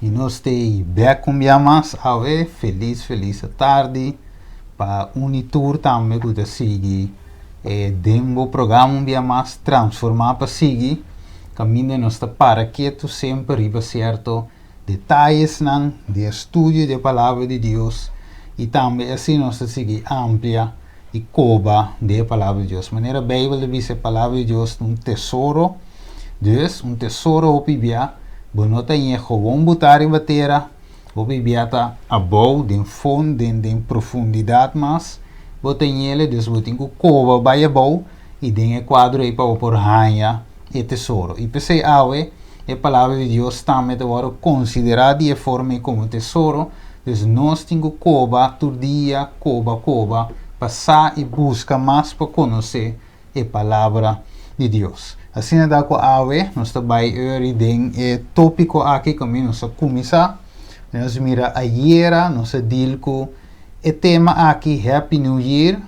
E nós temos back mais feliz tarde para Unitur também que sigue demo programa mais transformar para seguir caminho nós para quieto sempre riba certo detalhes não de estudo da palavra de Deus e também assim nós seguir amplia e coba da palavra de Deus maneira Bíblia diz a palavra de Deus um tesouro dus um tesouro opibia bonota em gewoon botar em batera opibia tá abou de fundo de profundidade mas botem ele dus botem com coba vai abou e tem quadro aí para por ranha e tesouro e pensei awe a palavra de Deus também agora considerada de forma como tesouro dus nós temos coba todo dia coba passar e buscar mais para conhecer a palavra de Deus. Assim é com a AWE, nós também tem tópico aqui que nós começar. Nós mira ayer, nós deal com o tema aqui Happy New Year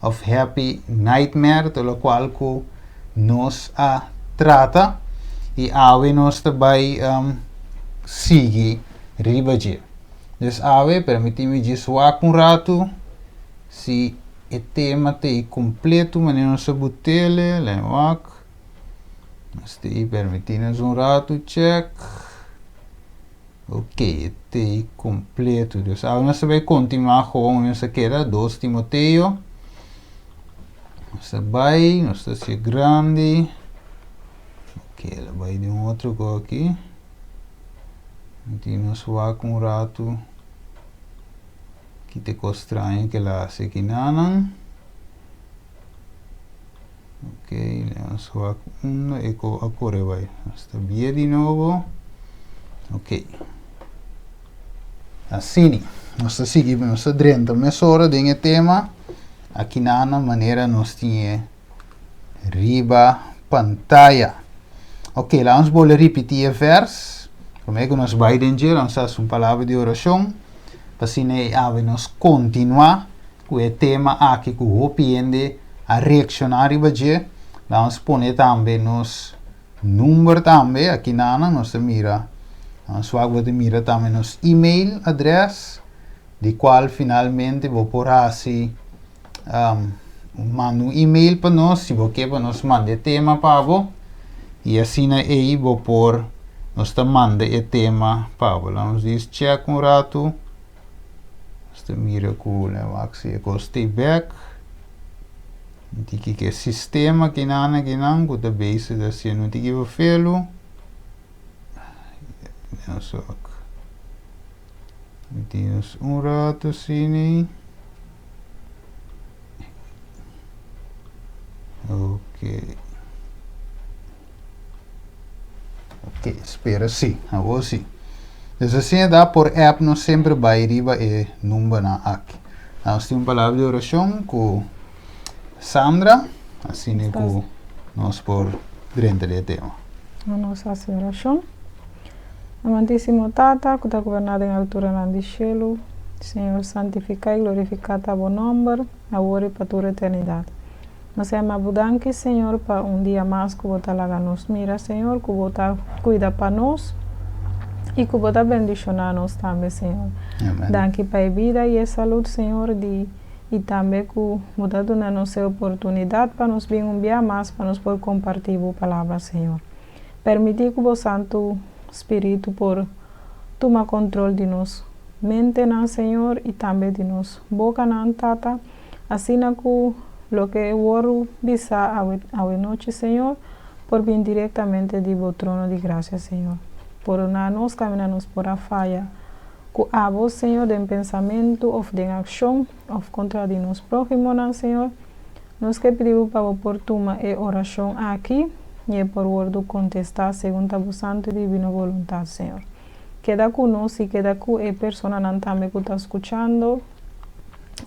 of Happy Nightmare, pelo qual nós trata e AWE nós também sigue ribadir. Então AWE permite-me dizer um rato se o tema está completo, mas não se botele, lembra? Nós temos permitindo rato, check. Ok, está completo. Então, nós vamos continuar com essa queda, 2 Timoteo. Nós está grande. Ok, ela vai de outro aqui. Nós vamos com rato. Que te estranho que ela se quinanan. Ok, vamos a uno e agora vai. Está bem de novo. Ok. Assim, nós seguimos nossa 30 horas de tema. Aqui na maneira nós temos riba pantalla. Ok, lá nós vamos repetir o verso. Como é que nós vamos entender? Nós fazemos uma palavra de oração. Assim nós continuar com o tema aqui que o opende a reaccionar e bater. Nós põe também nos número também aqui na nós mira. Nós vamos mira também nos e-mail address de qual finalmente vou por assim manda um e-mail para nós se você quer para nós mandar tema para você e assim aí vou por nós tá manda o tema para você. Nós diz check um rato. Este miracle waxi stay back. Tiki que sistema que nana que nan com a base da se não tiki o felo. Não só. Temos rato assim. Ok, espera sim, agora sim. Então assim dá por app nós sempre vai riba e número na aqui. Nós temos uma palavra de oração com Sandra, assim é que nós por dentro do tema. Nossa oração. Amantíssimo Tata, que está governado em altura no cielo, Senhor, santificai e glorificai o bom nome, agora e para toda a eternidade. Nós amamos Senhor, para dia mais que você nos mira, Senhor, que você cuida para nós. E que você bendicionar nós também, Senhor. Danke para a vida e a saúde, Senhor, e também que você dá nos a oportunidade para nos vir dia mais, para nos poder compartilhar a palavra, Senhor. Permitir que o Santo Espírito por tomar controle de nós mente, Senhor, e também de nós boca, Tata, assim que lo que eu visa a noite, Senhor, por vir diretamente do trono de graça, Senhor. Por nós caminhamos por a falha, que a vos, Senhor, de pensamento ou de ação, ou contra de nós próximos, Senhor, nós que pedimos para por tomar a oração aqui, e por word contestar segundo a vossa santa e divina vontade, Senhor. Queda conosco e queda com a pessoa também que está escutando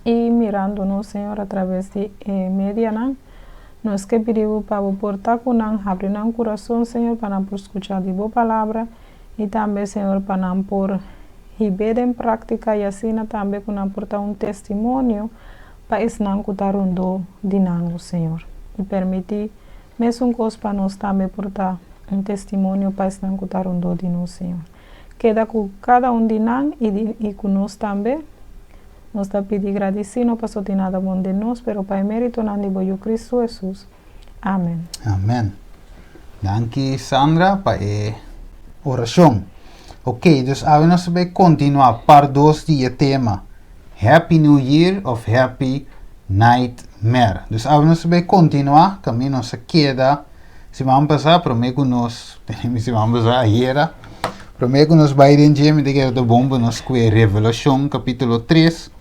e mirando-nos, Senhor, através de mídia, nós que pedimos para portar com abrir o coração, Senhor, para por escuchar de boa palavra e também, Senhor, para por viver em prática e assim também para portar testemunho para esse não que está rondo de nós, Senhor. E permitir mesmo coisa para nós também portar testemunho para esse não que está rondo de nós, Senhor. queda com cada de nós e com nós também. Nós está pedindo agradecido, não passou de nada bom de nós, pero para mérito não de boio Cristo Jesus. Amém. Amém. Danke, Sandra, para a oração. Ok, dus nós vamos continuar para 2 dias tema Happy New Year of Happy Nightmare. Dus nós vamos continuar, caminho se queda. Se vamos passar, prometo nós, se vamos passar a prometo nós vai ir me dizer do bom nós com Revelação capítulo 3,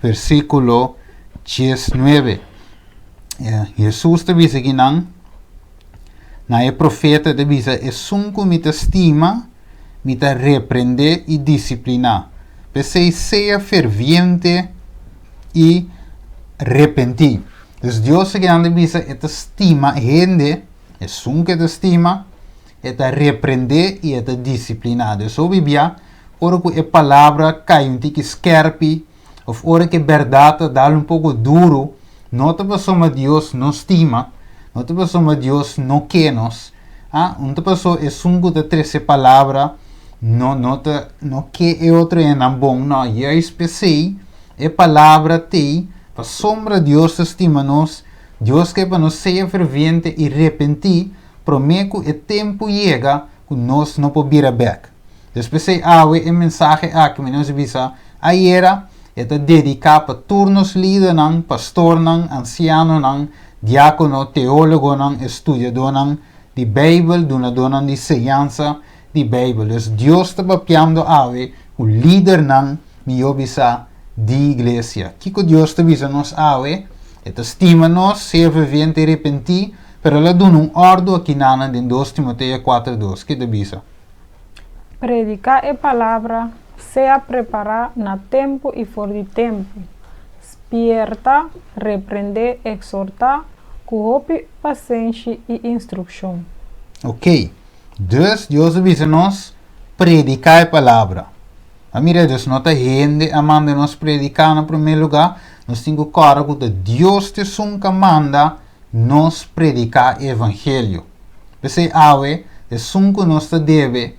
versículo 19. Jesus te diz aqui na profeta te diz é sunco me te estima me te repreender e disciplinar. Você seja ferviente e arrepentir. Então Deus aqui na diz é te estima gente, é sunco te estima, é te repreender e é te disciplinar. Então a Bíblia, ora que a palavra cai um tique scherpe, ou ora que a verdade dá pouco duro, não te pessoa Deus não estima, não te pessoa Deus não quer nos. Uma pessoa é sunco de 13 palavras, não quer é outro é não bom, não. E a espécie é palavra te, para sombra Deus estima nos, Deus quer para nós ser ferviente e arrepentir, prometo que o tempo chega que nós não podemos back. Espécie a mensagem aqui, mas nós visa aí era é dedicado para turnos líder, pastor, anciano, diácono, teólogo, estudador de Bíblia, dona de ciência de Bíblia. Então, Deus está papiando o líder de igreja. O que Deus está dizendo nos estima nos, ser vivente e repentir, pero ela dá ordem aqui em 2 Timoteo 4:2. Que te diz? Predicar a palavra, seja preparar na tempo e fora de tempo. Espierta, repreender, exortar, com paciência e instrução. Ok. Dus Deus diz-nos predicar a palavra. A mira Deus não está gente a manda nos predicar no primeiro lugar. Nós temos que cargo de Deus te sunca manda nos predicar o evangelho. Você awe de sunca nos te deve,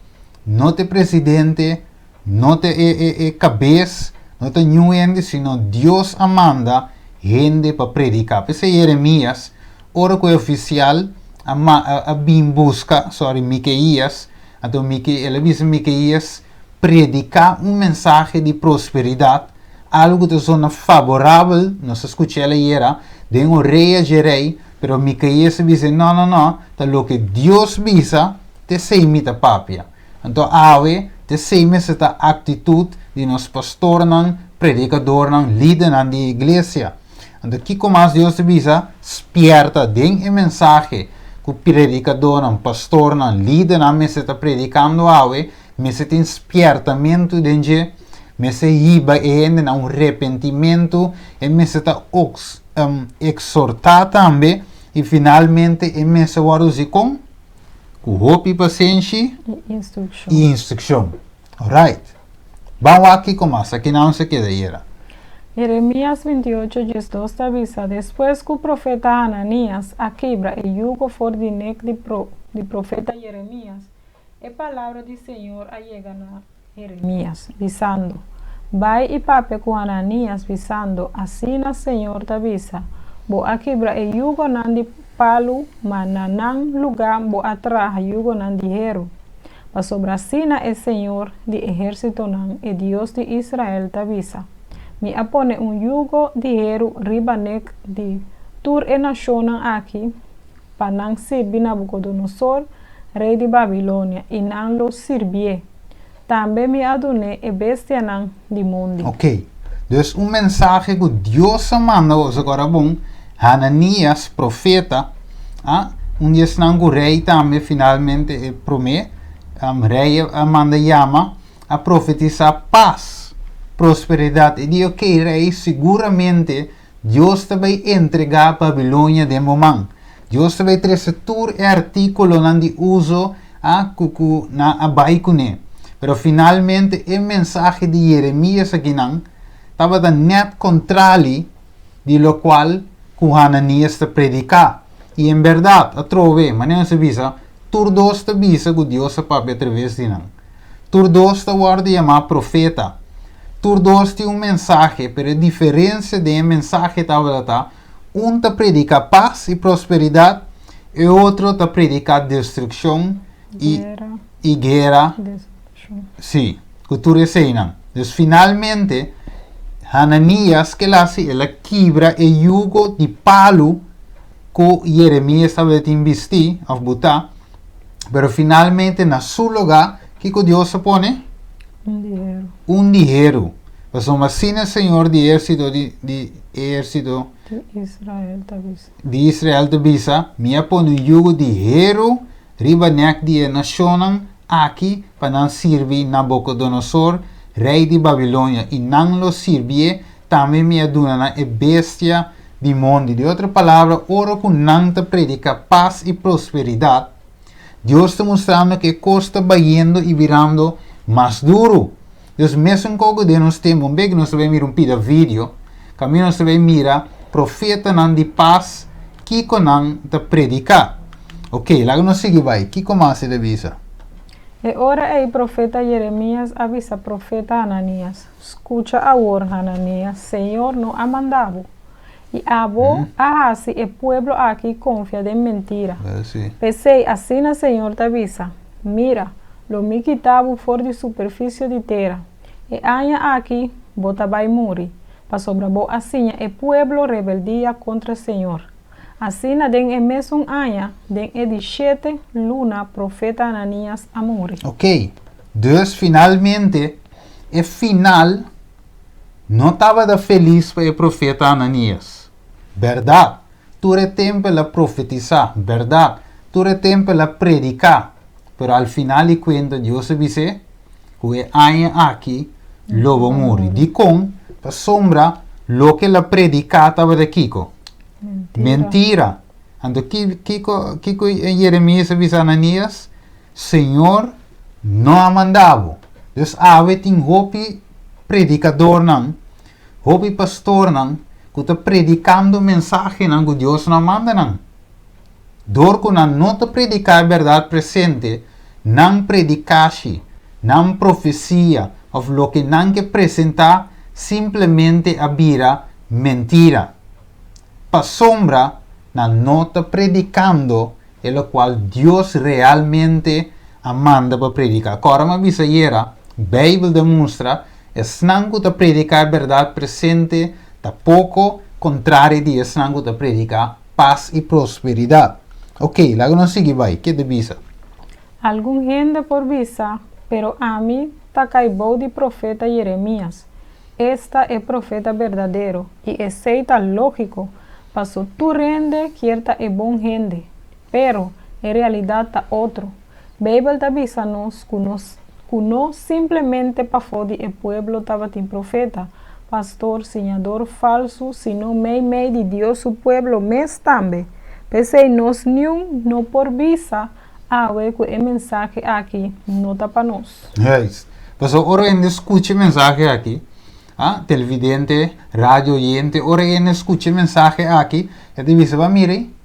não te presidente, não te cabeça, não te nenhum, sino Deus manda gente para predicar. Você Jeremias, ora que o oficial a bem busca, Miqueias, então ele diz Miqueias predicar mensagem de prosperidade, algo de zona favorável, nós escutamos era de rei gerei, pero Miqueias diz não, tá lo que Deus visa, te sei mita papia. Então te sei essa atitude de nos pastor, predicador, líder da igreja. Então que como Deus visa, espierta den a mensagem que o predicador, pastor, líder, me está predicando me se tem espiertamento dentro, me se iba ainda arrependimento, e me se está exortar também, e finalmente me se vai com hope, paciência e instrução. Alright. Vamos aqui começar, aqui não se queda era. Jeremías 28:12 avisa, después que o profeta Ananias aquebra e yugo for de neck de profeta Jeremías, a palavra do Senhor allega a Jeremías, dizendo, vai e pape com Ananias, dizendo, assim o Senhor te avisa, bo aquebra e yugo nan de palo, mananang lugar bo atrás yugo nan de hero. Pa sobre assim o Senhor de exército nan, e Deus de Israel te avisa. Me apone yugo de hero ribanek de tur e nação aqui, para não servir Nabucodonosor, rei de Babilônia, e não lo servir. Também me adune e bestia não de mundo. Ok. Dus mensagem que Deus manda agora bom, Ananias, profeta, dia o rei também finalmente promete, rei manda chama a profetizar paz, prosperidade. E diz, ok, rei, seguramente Deus te vai entregar a Babilônia de momento. Deus te vai trazer todo o artículo de uso na baicune. Pero finalmente, a mensagem de Jeremias aqui estava net contrário de lo qual Ananias te predicar. E em verdade, a trove, mas não se visa, todos te visa que Deus se pape através de nós. Turdos te worden llamado profeta. Turdos tiene un mensaje, pero a diferencia de un mensaje un te predica paz y prosperidad, y otro te predica destrucción y guerra. Sí, cultura escena. Entonces finalmente, Hananias que hace la quibra el yugo de palo que Jeremías estaba investir of buta, pero finalmente en su lugar, ¿qué Dios se pone? Un dinero. Pues así el Señor de ejército de Israel te visa, me pone un yugo de dinero, riba nek de nación aquí para servir Nabucodonosor, rei de Babilonia, y nan lo sirve también me aduna a bestia de mundo. De otra palabra, oro con nan te predica paz y prosperidad. Dios está mostrando que costa yendo y virando más duro. Entonces, mesmo que de nos temos que nós vai mirar um vídeo, caminho nós vai mirar profeta nan de paz que nan te predica. Ok, lá nós seguimos vai. Que começa a avisa? E ora el profeta Jeremías avisa profeta Ananías. Escucha ahora, Ananías, Señor no ha mandado. Y así el pueblo aquí confía de mentira. Sí. Pensé, así el Señor te avisa. Mira, lo mi quitaba for de superficie de tierra. E aña aquí, bota vai morir. Pa sobrabo así el pueblo rebeldía contra el Señor. Assim, den el mesmo año, den el 17 luna, profeta Ananías a morir. Ok, dus finalmente, el final não estava feliz para o profeta Ananias. Verdade. Todo tempo ela profetizar. Verdade. Todo tempo ela predicar. Pero al final e cuenta, Deus disse que o ano aqui lobo morre. De com, para sombra, lo que ela predicava estava de Kiko. Mentira. Então, Kiko Jeremias avisa a Ananias, Senhor não ha mandado. Dus tem hopi predicador não, hopi pastor não, que está predicando mensagem não que Deus não manda não. Dor que não te predicar a verdade presente, não predicaste, não profecia, ou lo que não que apresentar, simplesmente a vira mentira. Pa sombra, não está predicando, é o qual Deus realmente manda para predicar. Agora, uma vez a Bíblia demonstra, é não que predicar a verdade presente, tá pouco contrário de não que predicar paz e prosperidade. Ok, logo não sigue vai, que te visa? Algum gente por visa, pero a mim tá caibou de profeta Jeremías. Esta é profeta verdadeiro e aceita lógico. Pasó tu rende, cierta é bom rende, pero en realidad tá outro. Bíblia avisa-nos que não simplesmente para foder o pueblo estava tem profeta, pastor, senhador falso, sino meio de Deus o pueblo mes também. Pensei nos não por visa, ver que o mensagem aqui não tá para nós. Yes. Pastor, ora ainda escute mensagem aqui. Televidente, radio oyente, ora ainda escute mensagem aqui. E te diz, mire,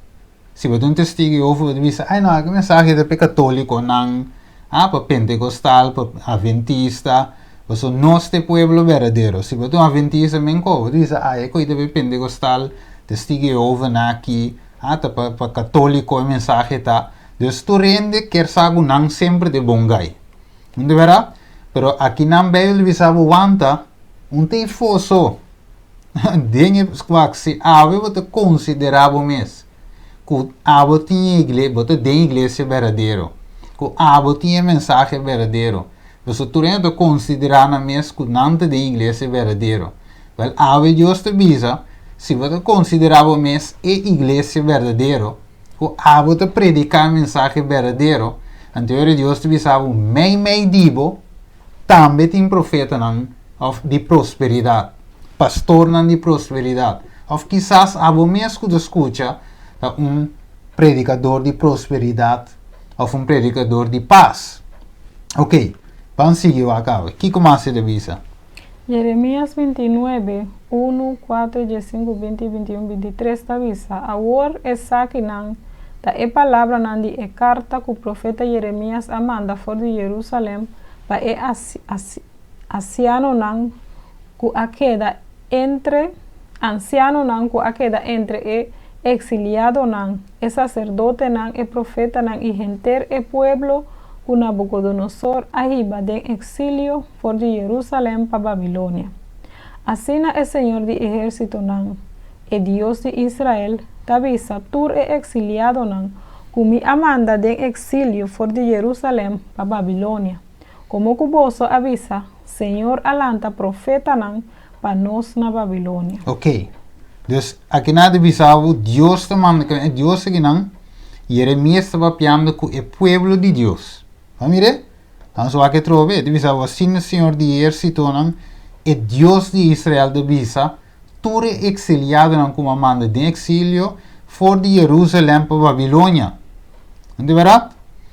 se você um testigo over, diz, não, que mensagem é para católico, não, para pentecostal, para adventista, você não é pueblo verdadeiro. Se você é um adventista, menco, diz, é coisa para pentecostal, testigo over aqui, para católico, a mensagem tá. Dus tu rende, quer saber, não sempre de bom gai. Não verá? Pero aqui na Bíblia, você aguanta, tem fosso. Dengue se ave você considerava mesmo que ave tinha igreja, você tem igreja verdadeiro, que ave tinha mensagem verdadeiro. Você tem que considerar na mesmo que não tem igreja verdadeiro. Well, ave Deus te avisa, se você considerava mesmo a igreja verdadeiro, que ave te predicar mensagem verdadeiro, então Deus te avisava meio dibo, também tem profeta não de prosperidade. Pastor de prosperidade. Ou quizás a mesmo que escuta predicador de prosperidade ou predicador de paz. Ok, vamos seguir a cabo. O que começa a visa? Jeremías 29, 1, 4, 5, 20, 21, 23 avisa. Agora essa que não da palavra não de carta que o profeta Jeremías manda fora de Jerusalém pa e anciano nan ku akeda entre e exiliado nan, e sacerdote nan, e profeta nan, y genter e pueblo ku Nabucodonosor ahiba den exilio for de Jerusalén pa Babilonia. Asina el Señor de ejército nan, e Dios de Israel, tabisa tur e exiliado nan, kumi amanda den exilio for de Jerusalém pa Babilonia. Como cuboso avisa, Señor alanta profeta nan, pa nos na Babilonia. Ok. Dus aqui nada bisavo Deus te manda que Deus aqui não Jeremias estava piando com o pueblo de Deus. Amire? Então só aqui trove, de bisavo assim o Senhor de exército não é Deus de Israel de bisa tudo exiliado não como manda de exílio for de Jerusalém para Babilônia. Não é verdade?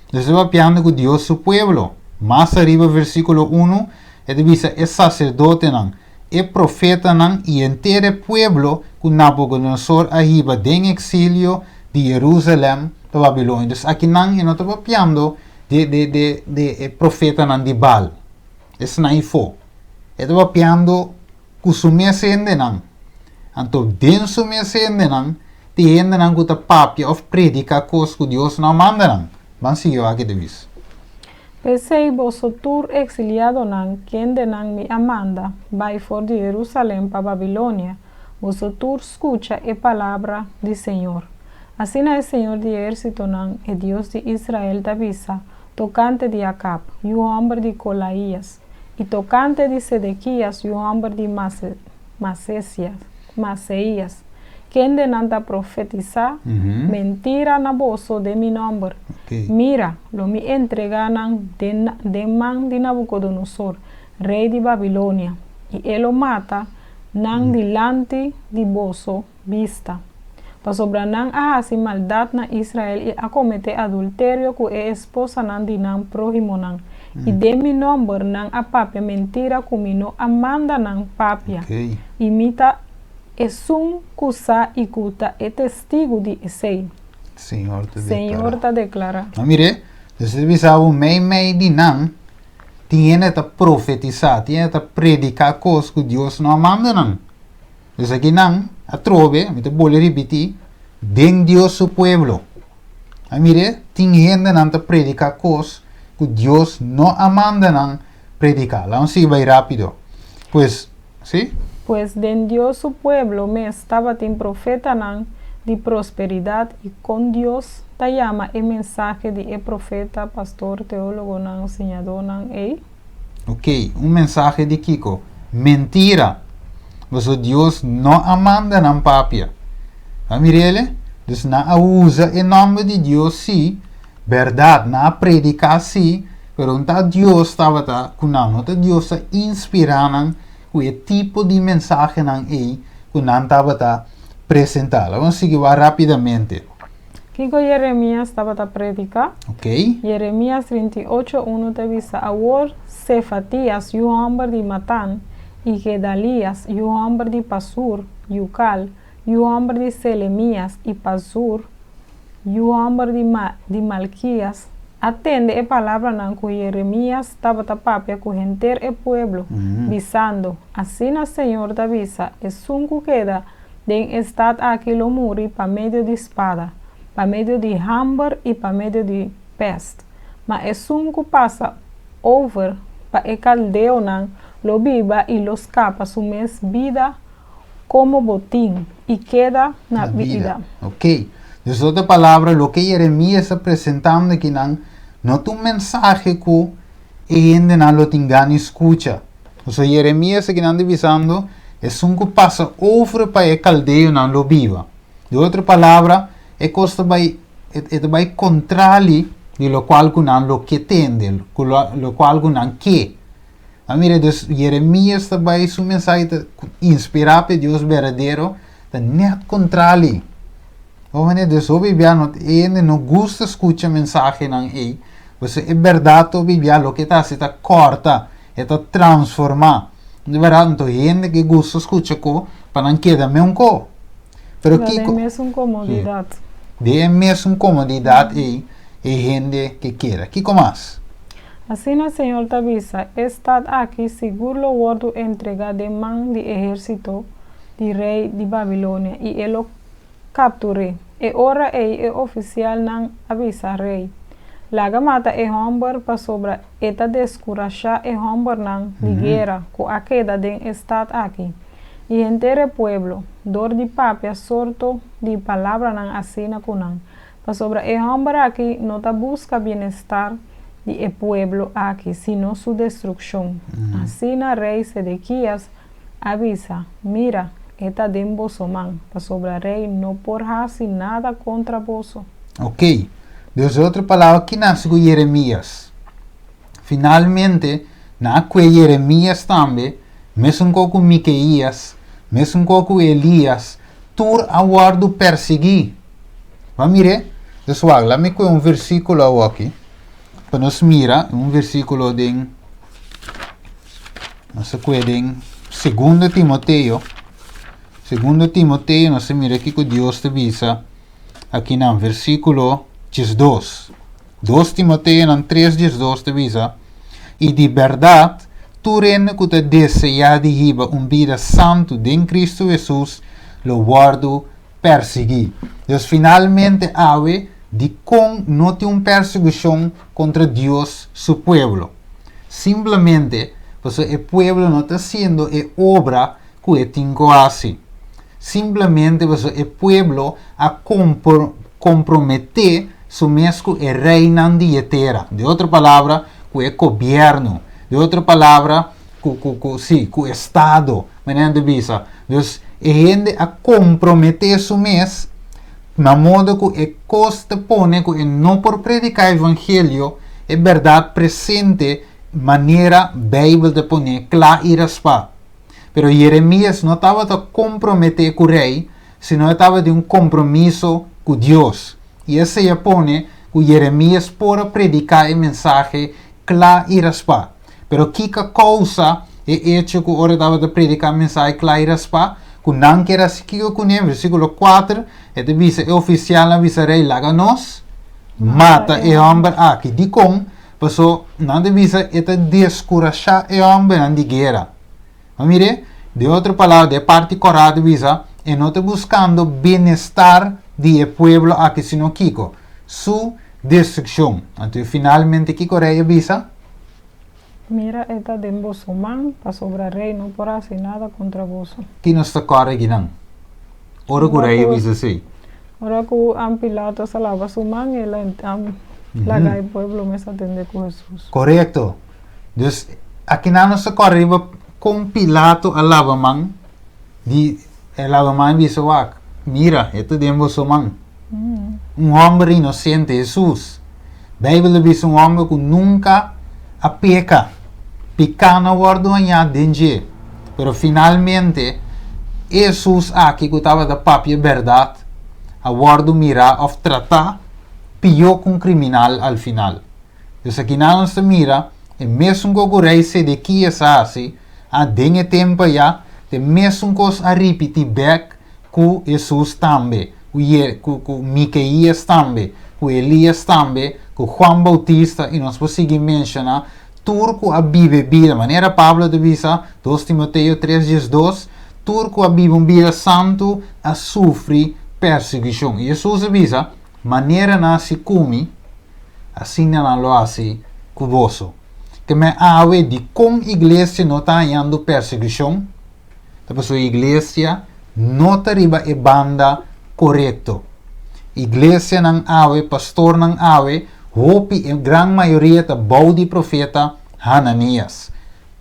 Deus estava piando com Deus seu pueblo. Mais arriba versículo 1 é de bisa é sacerdote não e profeta nan y entere pueblo que Nabucodonosor ahiba den exilio de Jerusalém de Babilônia. Dus aqui nan e não estava piando de profeta nan de Baal. Esse não é fo. Estava piando que sumia sende nan. Então den sumia sende nan te hende nan que ta papia of predica cos que Deus não manda nan. Van seguir aqui de vis. Pesei vosotros exiliado nan, quien de nan mi amanda, vai for de Jerusalém pa Babilonia, vosotros escucha e palabra de Señor. Así na el Señor de ejército nan, e Dios de Israel te avisa, tocante de Acab, y un hombre de Colaías, y tocante de Sedequías, y un hombre de Maseías, quien de nanta profetiza mentira na vosso de mi nombre. Okay. Mira, lo mi entreganan de man de Nabucodonosor, rey de Babilonia, y él lo mata nan delante de vosso vista. Pa sobranan ahasi maldad na Israel y acomete adulterio cu e esposa nan de nan prójimo nan. Y de mi nombre nan apapia mentira cu mi no amanda nan papia. Okay. Imita es un cusa y cuta e testigo de ese. Senhor te declara. Mire, você bisavo mei de nan tiene ta profetizar, tiene ta predicar coisas que Deus não manda nan. Dus aqui nan a trove, me te bole repetir, den Deus su pueblo. Mire, tiene nan ta predicar coisas que Deus não manda nan predicar. Vamos ir bem rápido. Pues, ¿sí? Pues den Dios su pueblo me estaba tin profeta nan de prosperidad y con Dios te llama el mensaje de el profeta, pastor, teólogo nan, enseñador nan, Ok, mensaje de Kiko. Mentira. Mas Deus não amanda nan papia. Mirele? Dus na usa em nome de Deus sim, verdade, na predicar sim, pero não Deus estava não Deus está inspirando o tipo de mensagem nan que não estava apresentar. Vamos seguir rapidamente. Kiko Jeremías estaba a predicar. Ok. Jeremías 38:1 te avisa, ahora Cefatías, y un hombre de Matán, y Gedalías, y un hombre de Pasur, Yucal, y un hombre de Selemías, y Pasur, y un hombre de Malquías, atende a palabra nan que Jeremías estaba tapapia con gente el pueblo, visando, así na Señor te avisa, es un que queda den estad aquí lo muri pa medio de espada, pa medio de hambre y pa medio de peste, ma es un que pasa over pa el caldeo nan lo viva y lo escapa su mes vida como botín y queda na vida. Ok, de otra palabra, lo que Jeremías está presentando aquí no es un mensaje que gente no lo tenga ni escucha. O sea, Jeremías aquí está avisando es un que pasa over para el caldeo no lo viva. De otra palabra, es cosa vai contrario de lo cual que no lo que tende, lo cual que no que. Mira, dus Jeremías também su mensaje inspirado por Deus verdadeiro, net contrario. Dus obviamente ele não gosta escutar mensagem não é, você é verdade obviamente lo que está corta, está transformar. De verdade, então gente que gosta escutar co para não quedar mesmo co. Pero de mesmo comodidade. De mesmo comodidade é gente que quer. Que mais? Assim o Senhor te avisa, estad aqui seguro o guardo entregado de mão de exército de rei de Babilônia, e ele o capturei. E ora ele é oficial não avisa rei. Laga mata e homem para sobra eta descuracha e homem não de guerra, com a queda de estad aqui. E entere pueblo, dor de papia sorto de palavra não assina com não. Para sobra e homem aqui não ta busca bem-estar de el pueblo aqui, sino su destrucción. Así na rey Sedequias avisa, mira, esta den vosso man, para sobre rei não por hacer nada contra vosso. Ok. Dus outra palavra que nasce com Jeremias. Finalmente, na que Jeremias também, mesmo com Miqueias, mesmo com Elias, tur aguardo perseguir. Vamos mirar? Dus wacht, laat me com versículo aqui. Para nós mira, versículo de nós pueden 2 Timoteo. 2 Timoteo, nós mira aqui que Deus te avisa aqui no versículo 2. 2 Timoteo no 3:2 te avisa. E de verdade, tu rende que te deseja de viver vida santo em Cristo Jesus, lo guardo perseguir. Dus finalmente ave de com não tem perseguição contra Deus, su pueblo. Simplesmente, porque o pueblo não está sendo a obra que ele tem que fazer. Simplesmente, porque o pueblo a comprometer su mesmo e reina de terra. De outra palavra, com o governo. De outra palavra, com o Estado. Maneira de visa. Então, a gente a comprometer su mesmo, na modo que é costa pone que não por predicar o evangelho é verdade presente maneira Bíblia de pone clara e raspa. Pero Jeremias não estava a comprometer com o rei, sino estava de compromisso com Deus. E esse já pone que Jeremias pode predicar a mensagem clara e raspa. Pero que causa é hecho que ora estava a predicar a mensagem clara e raspa? Que não quer seguir com ele, versículo 4, ele diz, o oficial avisa rei, laga nos, mata e homem aqui. De com, passou, não avisa, ele descuracha e homem de guerra. Vamos ver? De outra palavra, de parte correta, avisa, e não está buscando bem-estar do pueblo aqui, sino Kiko, su destruição. Então, finalmente, Kiko rei avisa, mira, esta den vosso man, para sobre rei não por hacer nada contra vosso. que não está correto, não. Ora que o rei avisa assim. Ora que o Pilato salava su man, ele laga o pueblo me atende com Jesus. Correto. Dus, aqui não está correto com Pilato a lava man, de lava man avisa, mira, esta den vosso man. Homem inocente, Jesus. Bíblia diz homem que nunca a peca. Picana guarda danger. Pero finalmente, Jesus aqui que estava da própria verdade, a guarda mirar of tratar pior com criminal al final. Então aqui não se mira, e mesmo que o rei Sedequias assim, a dengue tempo já, de mesmo que a repetir back com Jesus também, com Miqueias também, com Elias também, com Juan Bautista, e nós podemos seguir mencionar turco a vive vida, maneira Pablo de visa, 2 Timoteo 3:2, turco a vive vida santo a sofre perseguição. E Jesus avisa, maneira na se come, assim não lo hace cuboso. Que me ave de como igreja não está ganhando perseguição, depois a igreja não está riba e banda correto. Igreja não ave, pastor não ave, hopi a grande maioria da bode profeta Hananias.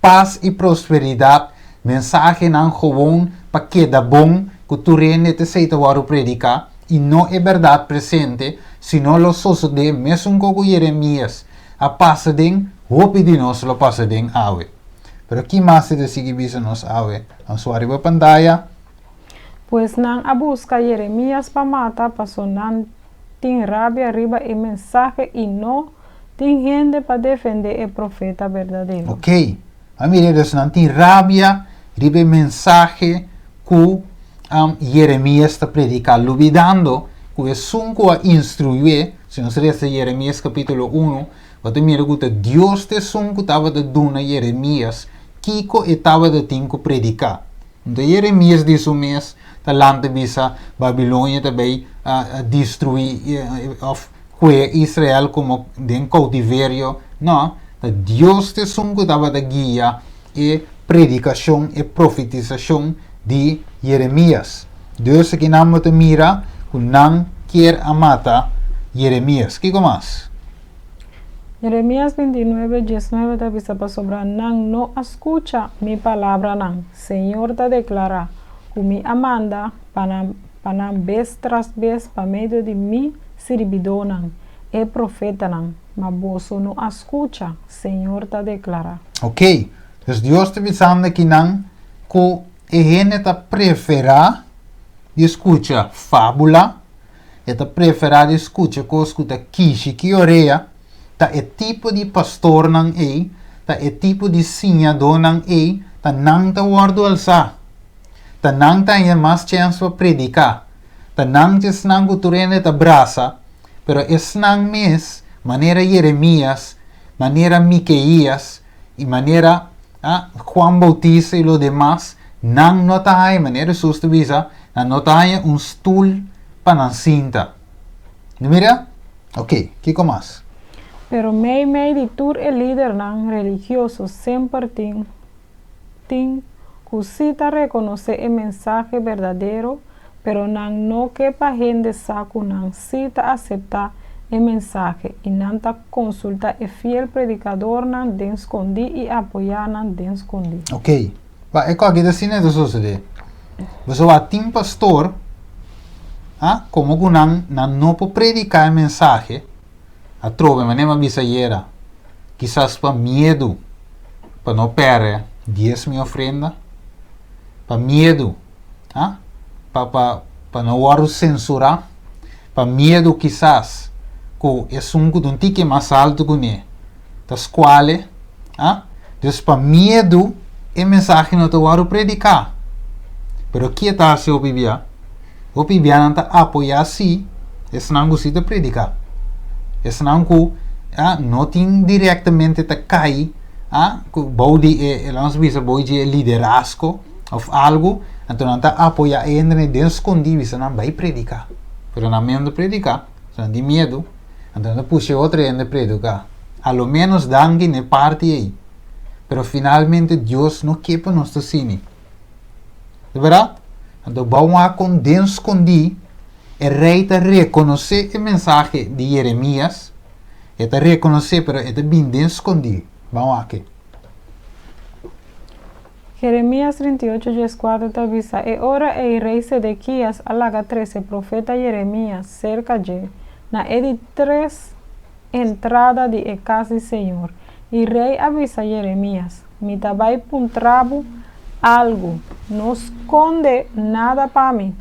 Paz e prosperidade, mensagem não gewoon para que dá bom que tu rende te seita o predicar e não é verdade presente, sino lo sucede mesmo com Jeremias. A passa den, hopi de nós lo passa den ave. Pero que mais se decide bisa nos ave? Ang suari ba pantalla? Pues não a busca Jeremias para matar, passou não tem rabia arriba e mensagem e não tem gente para defender o profeta verdadeiro. Ok. A mira, dus não tem rabia arriba mensagem que Jeremias está predicando, olvidando que é sunco a instruir Se nós lemos Jeremias capítulo 1, você mira que Deus te son que estava de duna Jeremias, Kiko estava de tinko predicar. Então Jeremias diz o mês, tá lante bisa Babilônia também destruir of Israel como de cautiverio. Não, Deus te son que estava de guia e predicação e profetização de Jeremias. Deus aqui não te mira, que não quer amata Jeremias. O que mais? Jeremías 29, 19 te avisa para sobrar, no escucha mi palabra, Señor te declara, que mi amanda, para vez tras vez, para medio de mi servidor, e profeta, mas vos no escucha, Señor te declara. Ok, então Deus está avisando que não, que a gente está prefera de escutar fábula, está prefera de escutar coisas que quiche que oreia, tá é tipo de pastor não é, tá é tipo de senhador não é, tá não tá guardo alçar, tá não tá ainda mais chance para predicar, tá não te senang culturene tá braça, pero é senang mes, maneira Jeremias, maneira Miqueias e maneira Juan Bautista e lo demás, não nota aí, maneira sustuvisa, não nota aí stool para não cinta. Mira? Ok, que mais? Pero mei de tur el líder religioso sempre tin cusita reconoce el mensaje verdadero, pero no que pa gente saco cita acepta el mensaje y nanta consulta el fiel predicador den escondi y apoyar den escondi. Ok, é que aqui assim é do suceder. Você vai ter pastor, como que não pode predicar el mensaje. A trova, mas nem avisa era. Quizás para medo, para não perder 10 mil ofrenda, para medo, para não war censurar, para medo quizás que é um que tique mais alto que né, das quais, então para medo a mensagem não te war predicar. Pero que está se o Bíblia não está apoiar se esse não gosta de predicar. Esse não que não tem diretamente te cai, que bode nós visa bode liderazgo ou algo, então não está apoiar ainda nem escondido, você não vai predicar. Pero não medo predicar, você não tem medo, então não puxa outra ainda predicar. A lo menos dangue ne parte aí. Pero finalmente Deus não quer para nós cine. De verdade? Então vamos a com escondido. O rei está reconhecer o mensagem de Jeremias, está reconhecer, pero está bem escondido. Vamos aqui. Jeremías 38, 4 te avisa, e ora el rey Sedequías alaga 13 profeta Jeremías cerca de, na edi 3 entrada de casa del Señor. Y rey avisa Jeremías, mi tabai puntrabo algo, no esconde nada para mí.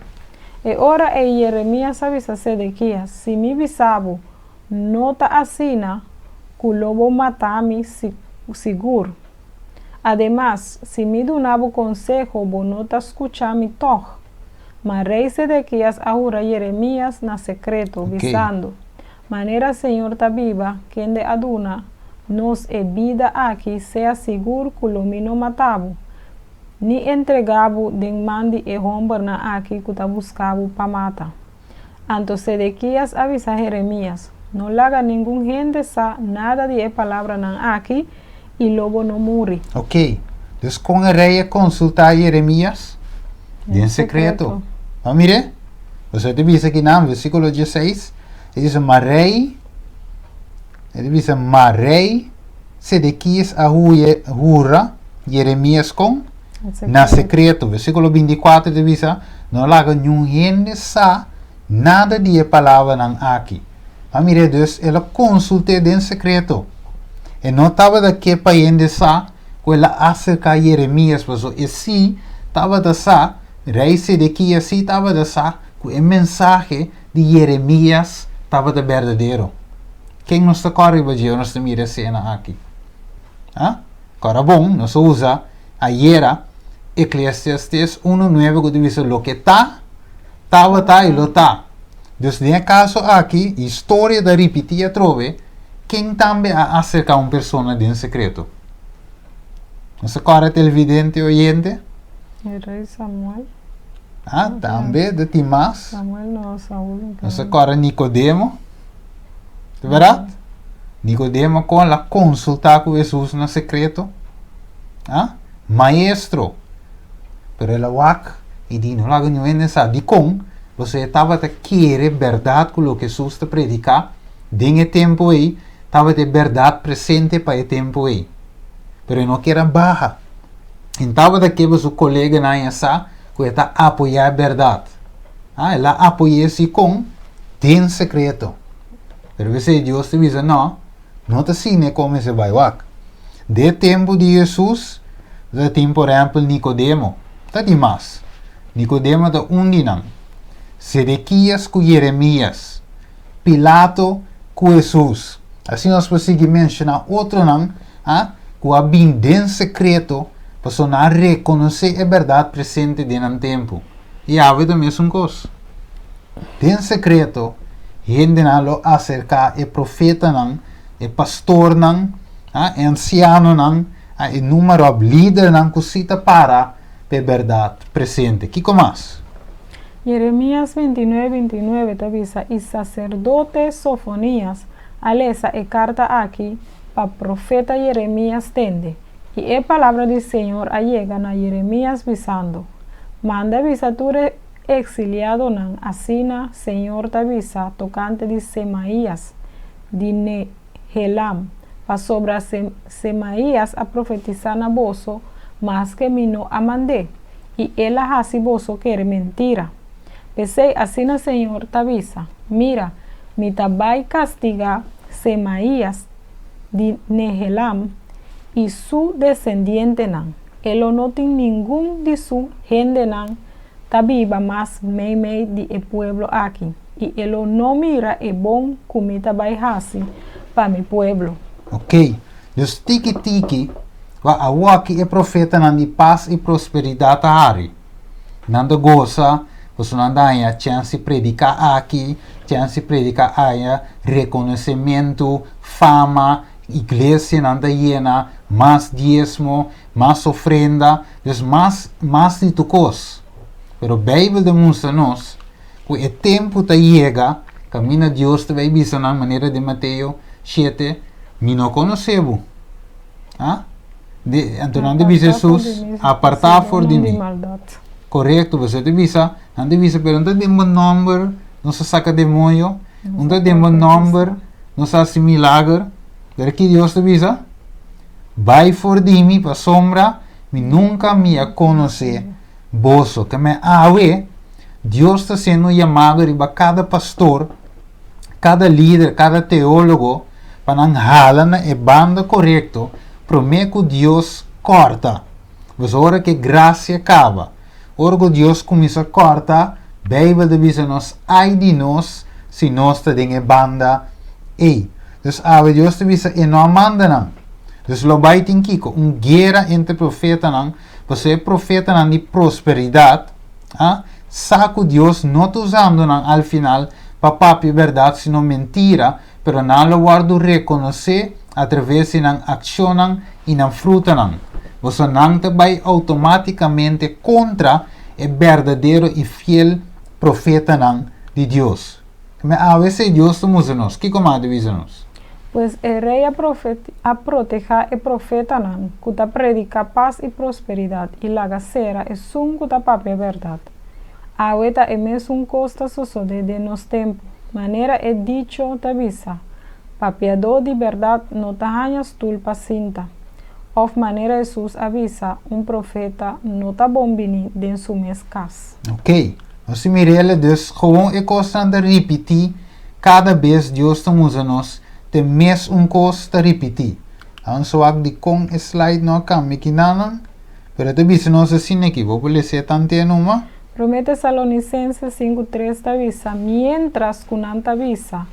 E ora Jeremías avisa Sedequías, si mi bisabo no ta asina, culobo matami seguro. Además, si mi donabo consejo, bo no ta escucha mi toj. Mas rey Sedequías ahora Jeremías na secreto, visando. Manera Señor ta viva, quien de aduna, nos e vida aquí, sea seguro que no matabo. Ni entregabo den mandi e hombre na aqui que ta buscabo pa mata. Anto Sedequías avisa Jeremías, no laga ningún gente sa nada de palabra na aqui e lobo no muri. Ok, dus com a rei consultar Jeremías em secreto. Mas mire, você te diz aqui no versículo 16, ele diz, Marei Sedequías ahura Jeremías com na secreto, versículo 24 de visa, não laga nenhum gente sa nada de palavra nan aqui. A mire dus, ela consulta em secreto. E não estava daqui para gente sa, que ela acerca a Jeremias, mas e se estava da sa, rei Sedequías se estava da sa, que o mensagem de Jeremias estava de verdadeiro. Quem nos está correndo de nós mira cena aqui? Agora bom, nós usa a Yera Eclesiastes 1:9 que diz lo que estava e lo está. Dus nesse caso aqui, história da repetir trove, quem também acerca uma pessoa de secreto? Essa cara televidente oyente? El rey Samuel. Ah, também de Timás. Samuel no, Saúl. Essa cara Nicodemo. De verdade? Nicodemo com la consulta com Jesus no secreto. Ah? Maestro. Pero ela wak, e di no lago não é di com, você estava a querer verdade com o que Jesus te predica, dengue tempo aí, estava de verdade presente para o tempo aí. Pero não quer barra. Então, que o colega na essa, que está apoiar a verdade. Ah, ela apoia-se com tem secreto. Pero você Deus te diz, não te ensina como se vai wak. De tempo de Jesus, de tempo, por exemplo, Nicodemo, está demais. Nicodemo está dinam. Sedequias com Jeremias. Pilato com Jesus. Assim nós podemos mencionar outro nome, que há bem secreto, para não reconhecer a verdade presente dentro do tempo. E há a mesma coisa. Den secreto, gente não acerca o profeta não, o pastor não, o anciano não, o número de líder não que cita para a verdade presente. Que mais? Jeremías 29:29 te avisa, y sacerdote Sofonías, alesa e carta aquí, pa profeta Jeremías tende, y e palabra del Señor allegan a Jeremías visando, manda avisa tu exiliado nan, asina, Señor te avisa, tocante de Semaías, de Nehelam, pa sobra Semaías a profetizar na bozo, más que mi no amandé, y él así bozo que era mentira. Pese asina Señor te avisa, mira, mi tabai castiga Semaías de Nehelam y su descendiente nan. Él no tiene ningún de su gente nan, tabiba más mei de el pueblo aquí. Y él no mira el bon comida bai hasi para mi pueblo. Ok, dus tiki wa awaki e profeta nan di paz e prosperidade a hari. Nando goza, você não dá a chance de predicar aqui, chance de predicar aí, reconhecimento, fama, igreja não dá llena, mais diezmo, mais ofrenda, dus mais de tu coisa. Pero a Bíblia demonstra-nos que o tempo te chega, caminha Deus te vai dizer na maneira de Mateus 7, me não conhecebo. Então, Jesus, apartar for de mim. Correto, você te visa, não te visa, pero não tem um número, não se saca demônio, não tem um número, não se faz milagre. Pero que Deus te visa, vai for de mim para sombra, me nunca me conhece, bozo, que me awe, Deus está sendo chamado para cada pastor, cada líder, cada teólogo, para não jalar na banda correto, promete que Deus corta. Mas hora que graça acaba, hora que Deus começa a cortar, a Bíblia diz-nos, ai de nós, se nós estamos em banda, ei. Dus Deus te diz, e não manda não. Dus lo vai ter que guerra entre profeta não, você profeta não de prosperidade, saco Deus não está usando não, ao final, para papi verdade, sino mentira, pero não lo guardo reconhecer, através de não ação não, e não fruta não. Você não te vai automaticamente contra o verdadeiro e fiel profeta não de Deus. Mas a veces Deus te usa-nos. Que como diz-nos? Pues el rey a proteger el profeta nan, que predica paz y prosperidad, y la gacera es un que pape verdad. Ahorita es un costa sosode de nos tiempos, manera es dicho te avisa, papiado de verdad no te hañas tulpa cinta. Of manera Jesús avisa, un profeta no te bombini de su mescas. Ok, nós mirele dus gewoon é constante repetir, cada vez Deus te usa-nos, te mes coisa te repetir. Ang suwag di kong slide no kam mikinanan, pero te bisa no se sin equipo, pues le sé tante numa. Promete Salonicenses 5:3 te avisa, mientras kunanta avisa,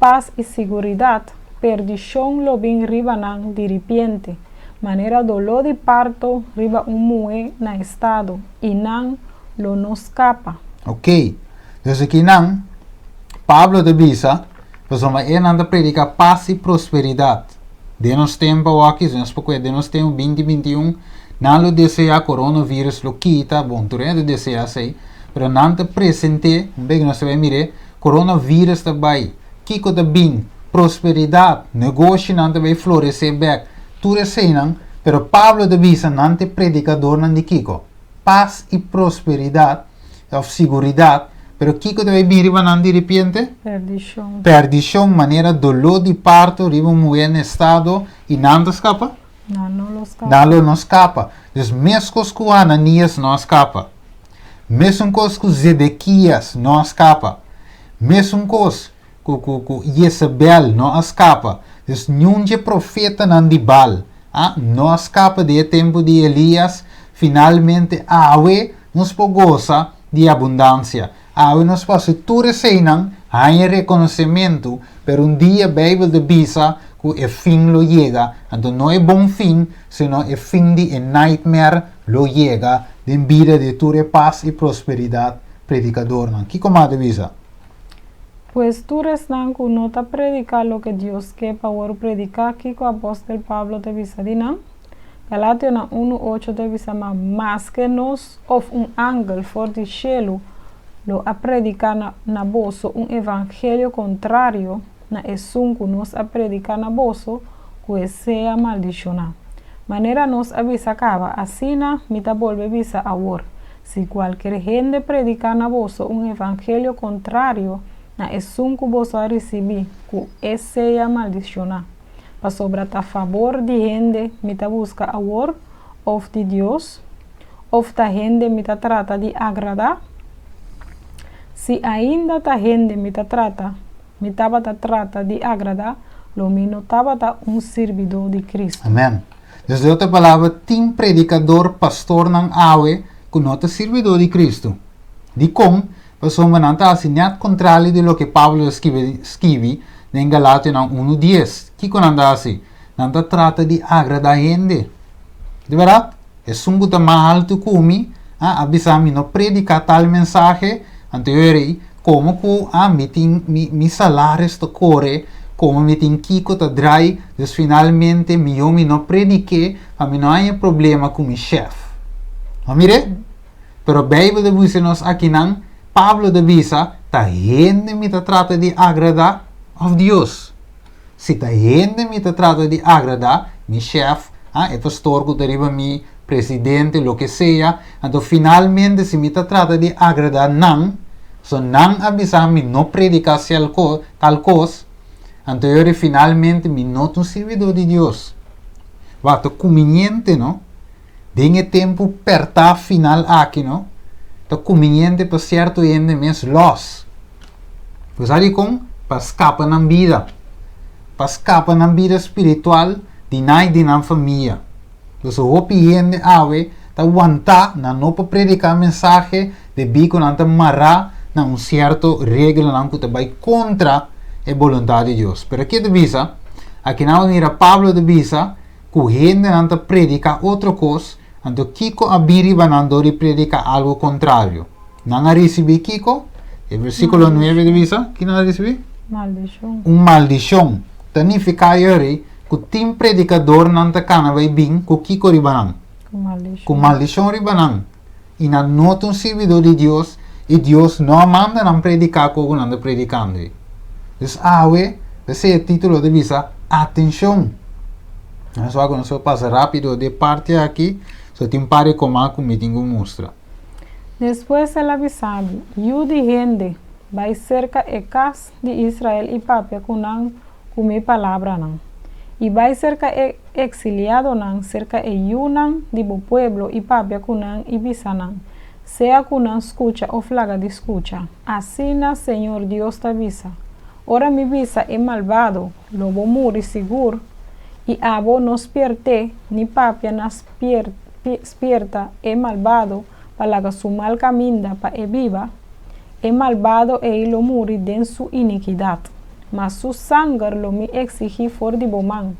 paz y seguridad, perdición lo bin ribanan diripiente, manera dolor de parto riba un mue na estado, y nan lo no escapa. Ok, dus aqui nan, Pablo de Bisa, pues uma anda predica paz e prosperidade. De nos tempo aqui, nós porque de nos tempo 2021, não lo deseja coronavírus lo quita, bom, tu rende deseja sei, pero não te presente, bem nós vai mirar, coronavírus também, kiko da bem, prosperidade, negócio não te vai florescer bem, tu receiam, pero Pablo de Bisa não te predicador não de kiko, paz e prosperidade, of seguridade, pero kiko te vai vir não de repente, perdição, maneira dolor de parto, riba mulher no estado e não te escapa. Não lo escapa. Dus mescos com Ananias não escapa. Mesmo cos com Zedequias não escapa. Mesmo cos com Jezebel não escapa. Dus nenhum profeta não de Baal. Não escapa de tempo de Elias. Finalmente, awe nos goza de abundância. Awe nos passa tudo receiam, há reconhecimento, pero dia a Bíblia de Bisa que o fim lo chega. Então não é bom fim, senão o fim de nightmare lo chega, de vida de tua paz e prosperidade predicador. Que comanda Bisa? Pues tú restan que no te predica lo que Dios quiere para predicar, que el apóstol Pablo te visa dinan. Galatia 1:8 te visa más que nos of un ángel for di cielo lo a predicar na boso un evangelio contrario na esunku nos a predicar na boso que sea maldicionado. Manera nos avisa acaba, así na mita volve visa ahora. Si cualquier gente predica na boso un evangelio contrario na esunku boso a recibir que sea maldicionado. Pa sobra a favor de gente mita busca ahora of de Dios, of ta gente mita trata de agradar. Si ainda ta gente mita trata de agradar, lo mino tabata un servidor de Cristo. Amém. Dus de outra palavra, tem predicador, pastor não awe, que não é servidor de Cristo. De como, pessoa não está assinado contrário de lo que Pablo escreve em Galatia 1:10. Que quando anda assim? Não trata de agradar a gente. De verdade? É um pouco mais alto que mim, avisar-me não predicar tal mensagem, anterior, como que mi salário está corre, como me tem kiko ta drai, dus finalmente eu não prediquei, a mim não há problema com meu chefe. Mire? Pero a Bíblia de Bisa nos aqui não, Pablo de Bisa, ta gente me trata de agradar a Deus. Se ta gente me trata de agradar, meu chefe, o pastor que deriva mi presidente, lo que seja, então finalmente se me trata de agradar não, so não avisar-me não predicar tal coisa, então eu finalmente me noto um servidor de Deus. Vato conveniente, não? Dengue tempo perta final aqui, não? Então conveniente para certo gente mesmo los. Pois aí com para escapar na vida, para escapar na vida espiritual, de na família. Então o gente ave tá aguentar na não para predicar mensagem de bico não tá marrar na certo regra não que vai contra a vontade de Deus. Pero aqui de Bisa, aqui não era Pablo de Bisa, que gente não tá predicar outra coisa, então Kiko abiri banandori predica algo contrário. Não recebi Kiko, o versículo 9 de Bisa, que não recebi? Maldição. Maldição. Significa aí que tem predicador não tá cana vai bem com Kiko ribanan. Com maldição ribanan. E não nota um servidor de Deus, e Deus não manda não predicar como não anda predicando. Então, esse é o título de Bisa, atenção. Só que não passa rápido de parte aqui, só tem pare como me tenho mostra. Depois ela avisava, de gente vai cerca de casa de Israel e papia com comer palavra não. E vai cerca de exiliado não, cerca de yunan de bo pueblo e papia com e Bisa não. Sea que não escucha ou flaga de escucha. Assim na Senhor Deus te avisa. Ora mi Bisa é malvado, lobo muri seguro, e abo nos pierte, ni papia nas spierta é malvado, para su mal caminda pa e viva, é malvado e lo muri den su iniquidade, mas su sangue lo me exigi for de boman.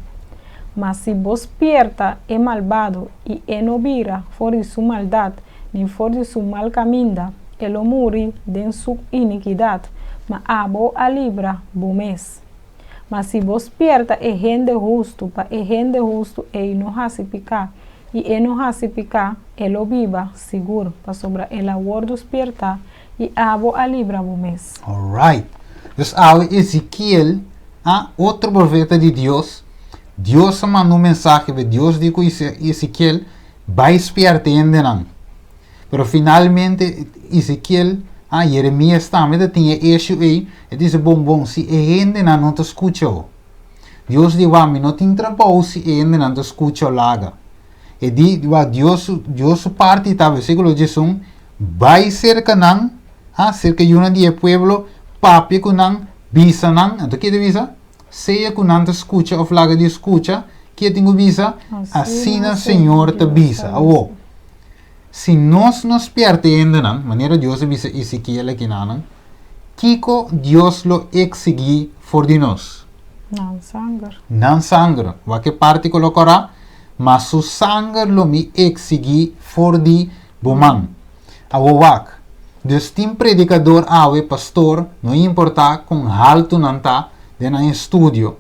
Mas si vos pierta é malvado e no vira for de su maldade, ni for de su mal caminda, e lo muri den su iniquidade, mas abo a libra bumes. Mas se vos pierda e gente justo, pa e gente justo e no hasi picar, e no hasi picar, elo viva seguro, pa sobra el aguardo pierda, e abo a libra bumes. Alright. Dus ao Ezequiel, outro profeta de Deus, Deus mandou um mensagem, Deus disse a Ezequiel, vai espertender não. Pero finalmente Ezequiel, Jeremias também tinha issue aí, e disse, bom, se a gente não te escuta, Deus diz, não tem trabalho se a gente não te escuta lá. E Deus parte, tá, versículo 11, vai cerca não, cerca de uma dia pueblo, papi ku nang bisa nang, então que visa? Seja ku nang te escuta, ou flaga de escuta, que tenho visa? Assim o Senhor te visa. Se nós nos perdemos, maneira Deus visa Ezequiel aqui não, Kiko Deus lo exigi for de nós. Não sangue. O que parte colocará? Mas o sangue lo me exigi for de bomang. Awak. Dus tem predicador pastor, não importa com alto não tá, de na estúdio.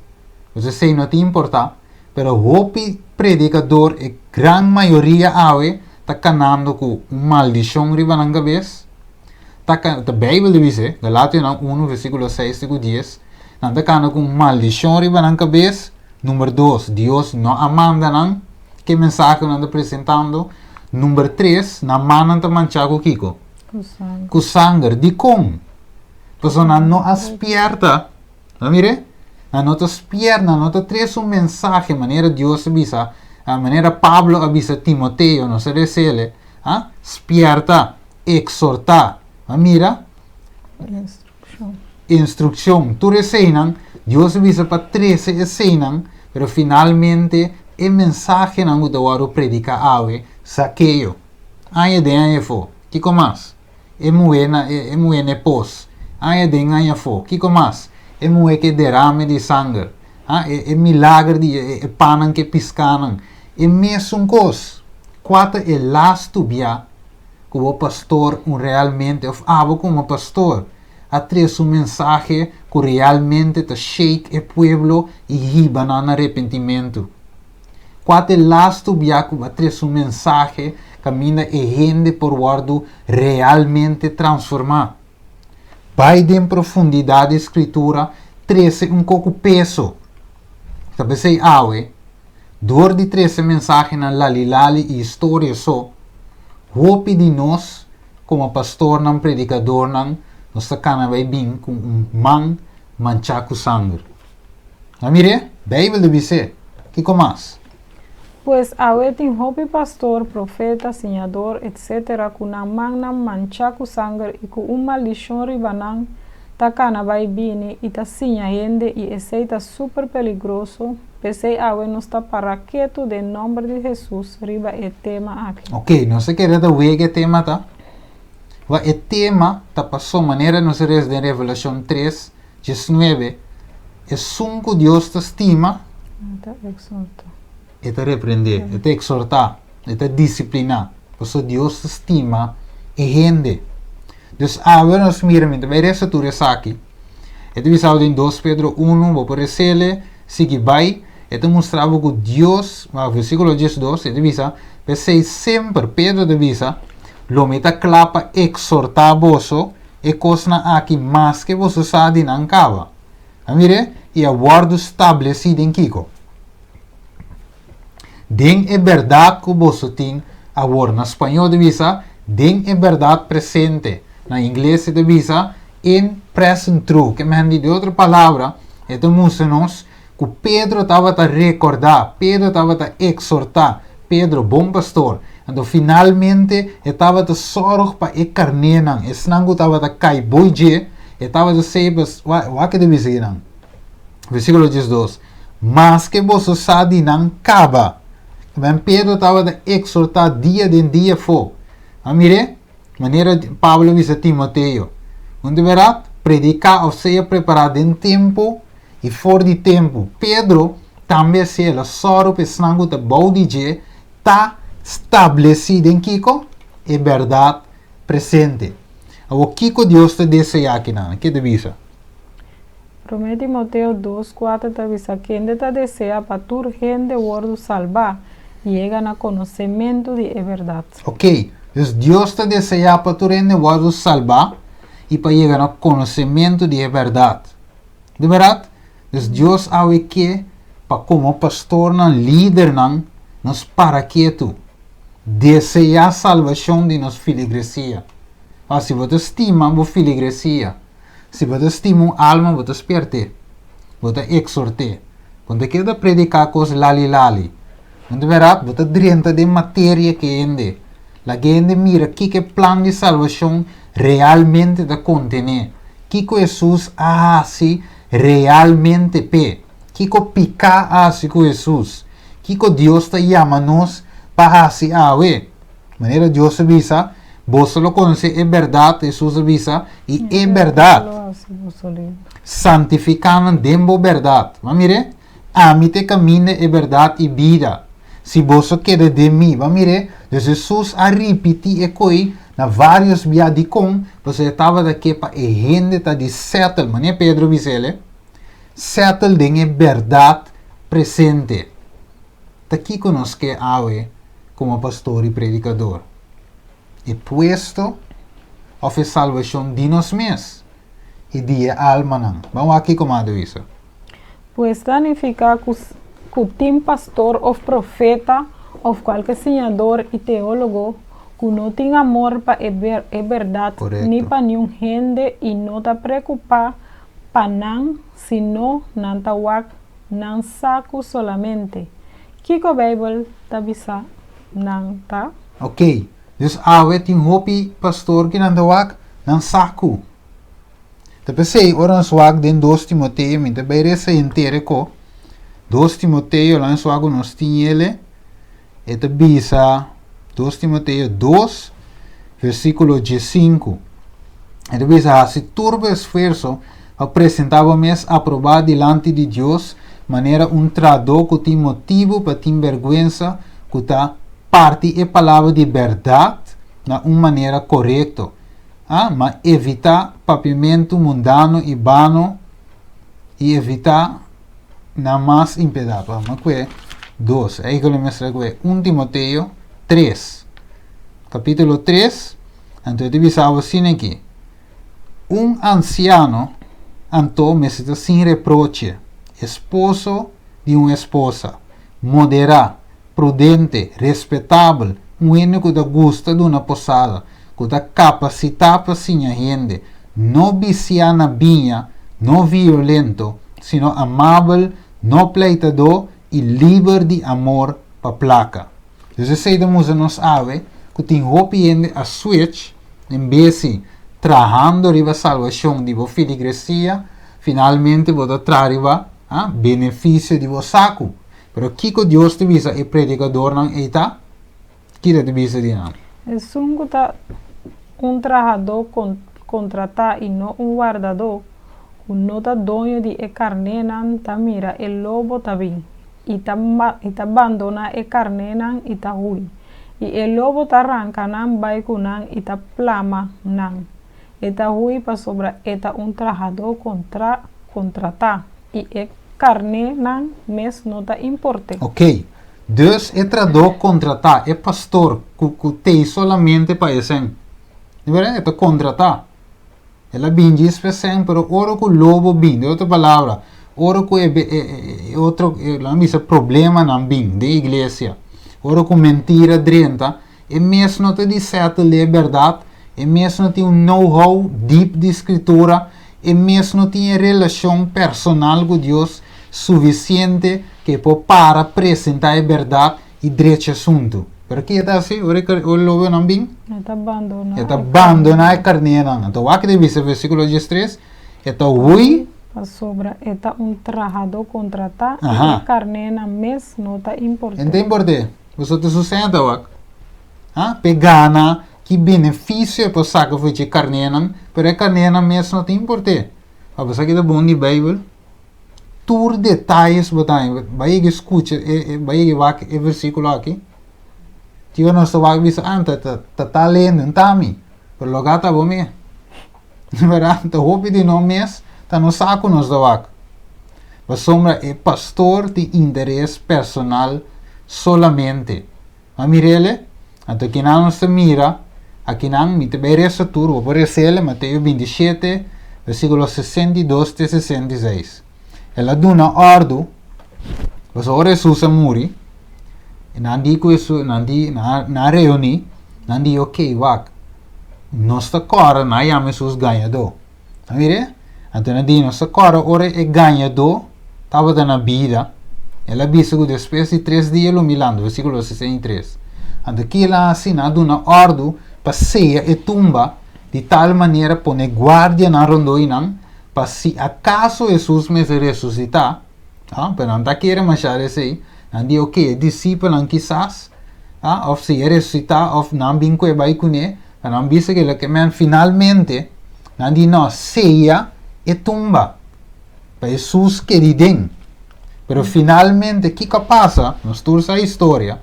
Você sei não te importa, pero o predicador e gran maioria tá canando com maldição riba na cabeça. Tá a Bíblia diz, Galatia 1, versículo 6 e 10, não tá canando com maldição riba na cabeça. Número 2, Deus não amanda não, que mensagem não tá apresentando. Número 3, na mano tá manchar com Kiko. Com sangue, de como? Pessoa não aspierta, não mire? Não te aspierta, não te traz mensagem, maneira Deus avisa, a maneira Pablo avisa Timoteo, não se recele, aspierta, exorta, mira? Instrução. Tu receinan, Deus avisa para 13 receinan, pero finalmente, a mensagem não o predica ave, saqueio. Aí de fo, que mais? É moe pos. Aí de aí fo, que mais? É moe que derrame de sangue. É milagre de panan que piscanan. É mesmo coisa. Quatro é lasto bia, que o pastor realmente, ou como pastor, a trazer mensagem que realmente te shake o pueblo e riba na arrependimento. Quatro lasto bia, que a trazer mensagem caminha e gente por guardo realmente transformar. Vai em profundidade da escritura, trazer pouco peso. Talvez sei dor de trazer mensagem na lali e história só, hope de nós, como pastor, não predicador, nós cana vai bem com manchar com sangue. Amire, Bíblia deve ser. Que mais? Pues tem hopi pastor, profeta, senhador, etc. Kuna mangnam manchaku sangue e com maldição ribanang, takana vai bini e ta sinha yende e esse super perigoso. Pensei não está para quieto de nome de Jesus riba e tema aqui. Ok, não se quer da wege tema tá? O tema tá passou maneira não se res de Revelação 3, 19. É sunco Deus te estima. E te repreender, e te exortar, e te disciplinar. Porque Deus te estima e gente. Dus agora nós miramos, vai restituir isso aqui. E te visava em 2 Pedro 1, vou por ele, sigue vai, e te mostrava que Deus, no versículo 12, e te visa, pensei sempre, Pedro te visa, lo meta clapa exortar vosso, e coisa aqui mais que você sabe não cava. Amire, e a guardo estabelecido em Kiko. Den é verdade que você tem agora. Na espanhol de visa, den é verdade presente. Na inglês de visa, in present true. Que me de outra palavra, então mostra-nos que Pedro estava a recordar, Pedro estava a exortar, Pedro, bom pastor. Então finalmente estava a sorrir para a carne, e senão estava a cair boije, estava a ser, o que deve ser? Versículo 12. Mas que você sabe não acaba. Pedro estava a exortar dia de dia fo. Mire, maneira Pablo diz a Timoteo, onde verá predicar ou seja preparado em tempo e fora de tempo. Pedro também se ela só pensando que bom dia está estabelecido em Kiko é verdade presente. O que Deus te deseja aqui, não? Que te visa? 1 Timoteo 2:4 te avisa que quem te deseja para tu gente wordo salvar llega a conhecimento de verdade. Ok, então Deus te deseja para tu gente wordo salvar e para chegar a conhecimento de verdade. De verdade? Então Deus sabe que para como pastor, não líder, não nos para quieto. Deseja a salvação de nossa filigresia. Se você estima a filigresia, se você estima a alma, você esperte, você exorte, você quer predicar coisas lali. Não verá, você drenta de matéria que ende. La gente mira que plano de salvação realmente da contém. Que Jesus hace realmente pe. Que pica hace com Jesus. Que Deus te chama nos para hacer awe. Maneira Deus avisa, você lo conhece, é verdade, Jesus avisa, e é verdade. Santificando dembo verdade. Mas mire, a mim te caminho é verdade e vida. Se você quer de mim, mas mire, Jesus a repetir e coi na vários via de com, você estava daqui para a gente tá de settle, mas Pedro disse, settle de verdade presente. Daqui conosco awe como pastor e predicador. E puesto a salvação de nós mesmos e de alma não. Vamos aqui como isso. Pues significa que o tim pastor ou profeta ou qualquer senhador e teólogo que não tem amor para a verdade nem para nenhum gente e não está preocupado para não, senão não está wak, não saco solamente. Que a Bíblia está avisa não tá? Ok. Dus awe ting hopi pastor que não está wak, não saco. Tapos ora swag den 2 Timoteo, minta beire sa intere ko. 2 Timoteo lan swag nos tinhele. Eta bisa 2 Timoteo 2 versículo 15. Eta bisa se turbo esforço apresentava-me aprobado diante de Deus, maneira trador que tem motivo para ter vergüenza, que tá parte e palavra de verdade na maneira correta. Mas evitar papimento mundano e vano e evitar na mais impedado. Mas que é 2. Aí que eu mostro que é 1 Timoteo 3. Capítulo 3. Então eu visava assim aqui. Anciano anto necessita sem reproche, esposo de uma esposa, moderado, prudente, respeitável, único da gusta de uma posada, que da capacidade para sinha gente, não viciana binha, não violento, sino amável, não pleitador e livre de amor para placa. Então, se nós ave que tem hopi a switch, em vez de trabajando riba salvação de vo filigresia, finalmente vou trazer benefício de vo saco. Pero Kiko Deus te visa e predicador não eita, que te visa de não. É trabajador contratado e não guardador. O não tá dono de carne não tá mira el lobo tá bem e tá abandona e carne não e tá ruim. E el lobo tá arranca não vai com não e tá plama não. Eta hui para sobra eta trabajador contratar e carne não mes não tá importe. Ok. Dus é trabajador contratar, é pastor que tem solamente para esse. É para contratar. Ela binge especial, pero ora que o lobo binge, outra palavra. Ora que é outro, problema não binge de igreja. Ora que mentira drenta, é mesmo não te disser a verdade. E mesmo não tem know-how deep de escritura, e mesmo não tem relação personal com Deus suficiente que para apresentar a verdade e direito assunto. Por que é assim? O lobo não bem? Está abandonado a carne não. Então, aqui deve ser versículo 13. Então, ui. Sobra está trabajador contratado e carne não mesmo não está importante. Então, importante. Você te sustenta, pegana. Que benefício para sacar foi de carne não, pero a carne não mesmo não tem importância. A pessoa que é bom de Bíblia, todos detalhes botam, vai que escuta, vai que vai que versículo aqui. Tio não só vai dizer, tá lendo, não tá mi, pero logo tá bom me. Verdade? Então, hope de não mês, tá no saco nos da vaca. A sombra é pastor de interesse personal solamente. A mirele, então que não se mira, aqui não me te merece tudo, por exemplo, Mateus 27, versículos 62 e 66. Ela duna ordem, mas ora Jesus a muri, e não digo isso, na reuni, não digo ok, vak, nossa cora, não é Jesus ganhador. A mire, então não digo nossa cora, ora é ganhador, estava na vida, ela disse que depois de 3 dias, lo milando, versículo 63. Então aqui ela assim, não duna ordem, passeia e tumba, de tal maneira pone guardia na rondoinang, para se acaso Jesus me se ressuscitar, pero não está querendo achar assim, não diz ok, discípulo quizás, ou se ressuscitar, ou não vem com vai com ele, não diz que ele finalmente, não diz não, ceia e tumba, para Jesus queridem, pero finalmente, o que passa, nós todos a história,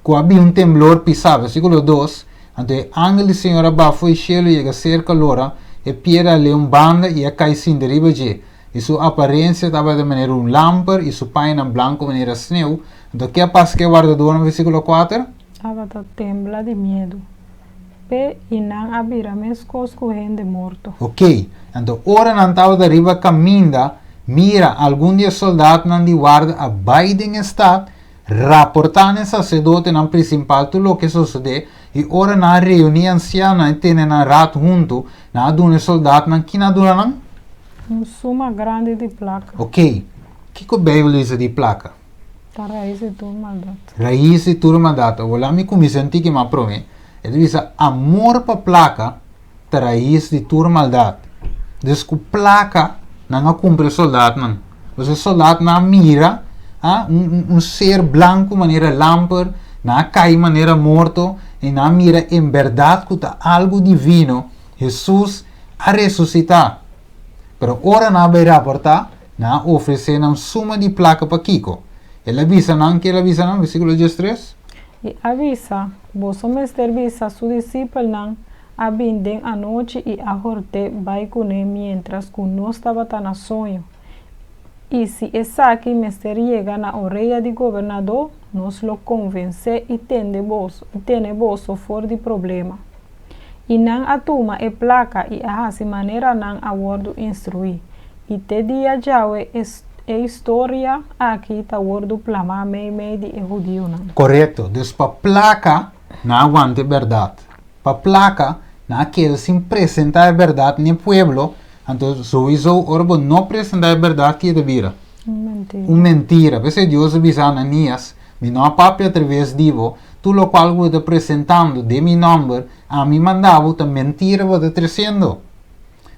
quando havia temblor pisava, versículo 2, então o ángel do Senhor abafou o cielo e chega cerca lora, e piedra lhe banda e a cai sin deriva de. E sua aparência estava de maneira lámpara e sua paina branco de maneira sneu. Então, que passa que guardador no versículo 4? Estava tembla de medo. Pe e não abira mescos correndo morto. Ok. Então, ora não estava de riba caminda, mira algum dia soldado não de guarda a Biden está rapportando al sacerdote nel principal tudo o que sucede e ora na reunião anciana tem na rat junto na aduna soldado na que na aduna não? Suma grande de placa. Ok. Que a Bíblia diz de placa? Tá raiz de tudo maldade. Raiz de tudo maldade. Olha me como senti que me aprove. Ele diz amor para placa tá raiz de tudo maldade. Diz que placa não cumpre soldado não. Você soldado não mira ser branco maneira lámpara, na cai maneira morto, e na mira em verdade que está algo divino, Jesus a ressuscitar. Pero ora na vai rapportar, na oferecer uma suma de placa para Kiko. Ele avisa não, que ele avisa não, versículo 13. E avisa, vos mester visa su discípulo não, a binden a noite e a horte vai com ele, mientras que não estava tan a sonho. E se essa aqui mester chega na orelha do governador, nos lo convence e tem bolso fora de problema. E não atuma e placa e a assim maneira não a wordo instruir. E te dia já é história aqui tá wordo plama meio de judeu não. Correto. Então, para placa não aguante verdade. Para placa não quer se apresentar a verdade no pueblo. Então, sowieso, orbo não apresentar a verdade que devia. Mentira. Mentira. Porque Deus avisa a Ananias, me não papi através divo, tudo o qual vou apresentando de meu nome, a mim mandava, a mentira vou trazendo.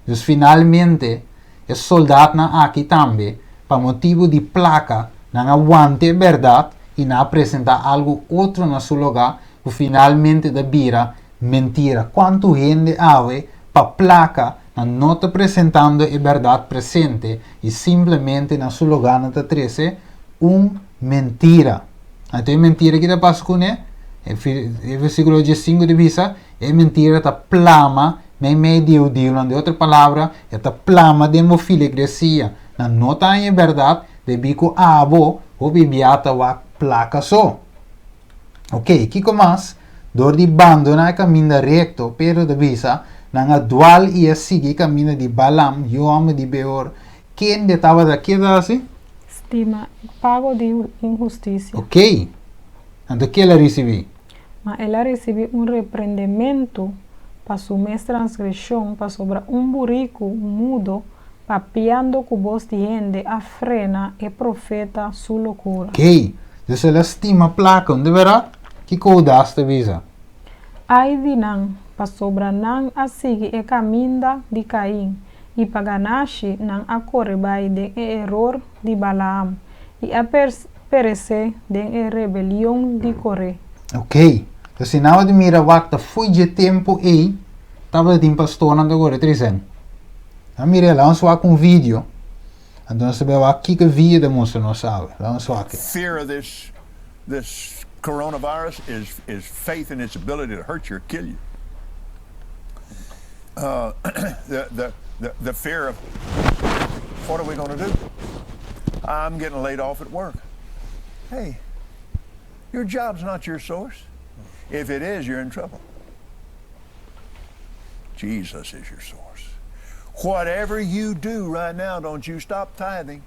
Então, finalmente, o soldado na aqui também, para motivo de placa, não aguante a verdade e não apresentar algo outro no seu lugar, que finalmente devia mentira. Quanto gente há para placa, não está apresentando a verdade presente e simplesmente na sua lugar não está trazendo mentira. Então, a mentira que está passando com ele, o versículo 15 de visa, é mentira está plama, meio de outra palavra, está plama de uma filigresia. Não está em verdade, de bico abo, ou bibiata ou placa só. Ok, que mais? Dor de abandonar o caminho recto, pero de visa, nanga dual ia seguir caminho de Balaam, Joam de Beor. Quem estava daqui assim? Estima pago de injustiça. Ok. Então que ela recebeu? Mas ela recebeu repreendimento para sua transgressão, para sobrar burrico mudo, papiando com voz de gente, a frena e profeta sua loucura. Ok. Então ela estima placa, onde verá? Que codaste visa? Ai de não, para sobrar não a seguir e caminho de Caim, e para ganashe não a correr de erro de Balaam, e a perecer de rebelião de Coré. Ok. Então se não admira o foi de tempo e estava de pastor não agora 3 anos. A mira lá vamos com vídeo. Então você vê aqui que vídeo da moça não sabe. Lá vamos aqui. Fear of this coronavirus is faith in its ability to hurt you or kill you. the fear of what are we going to do? I'm getting laid off at work. Hey, your job's not your source. If it is, you're in trouble. Jesus is your source. Whatever you do right now, don't you stop tithing.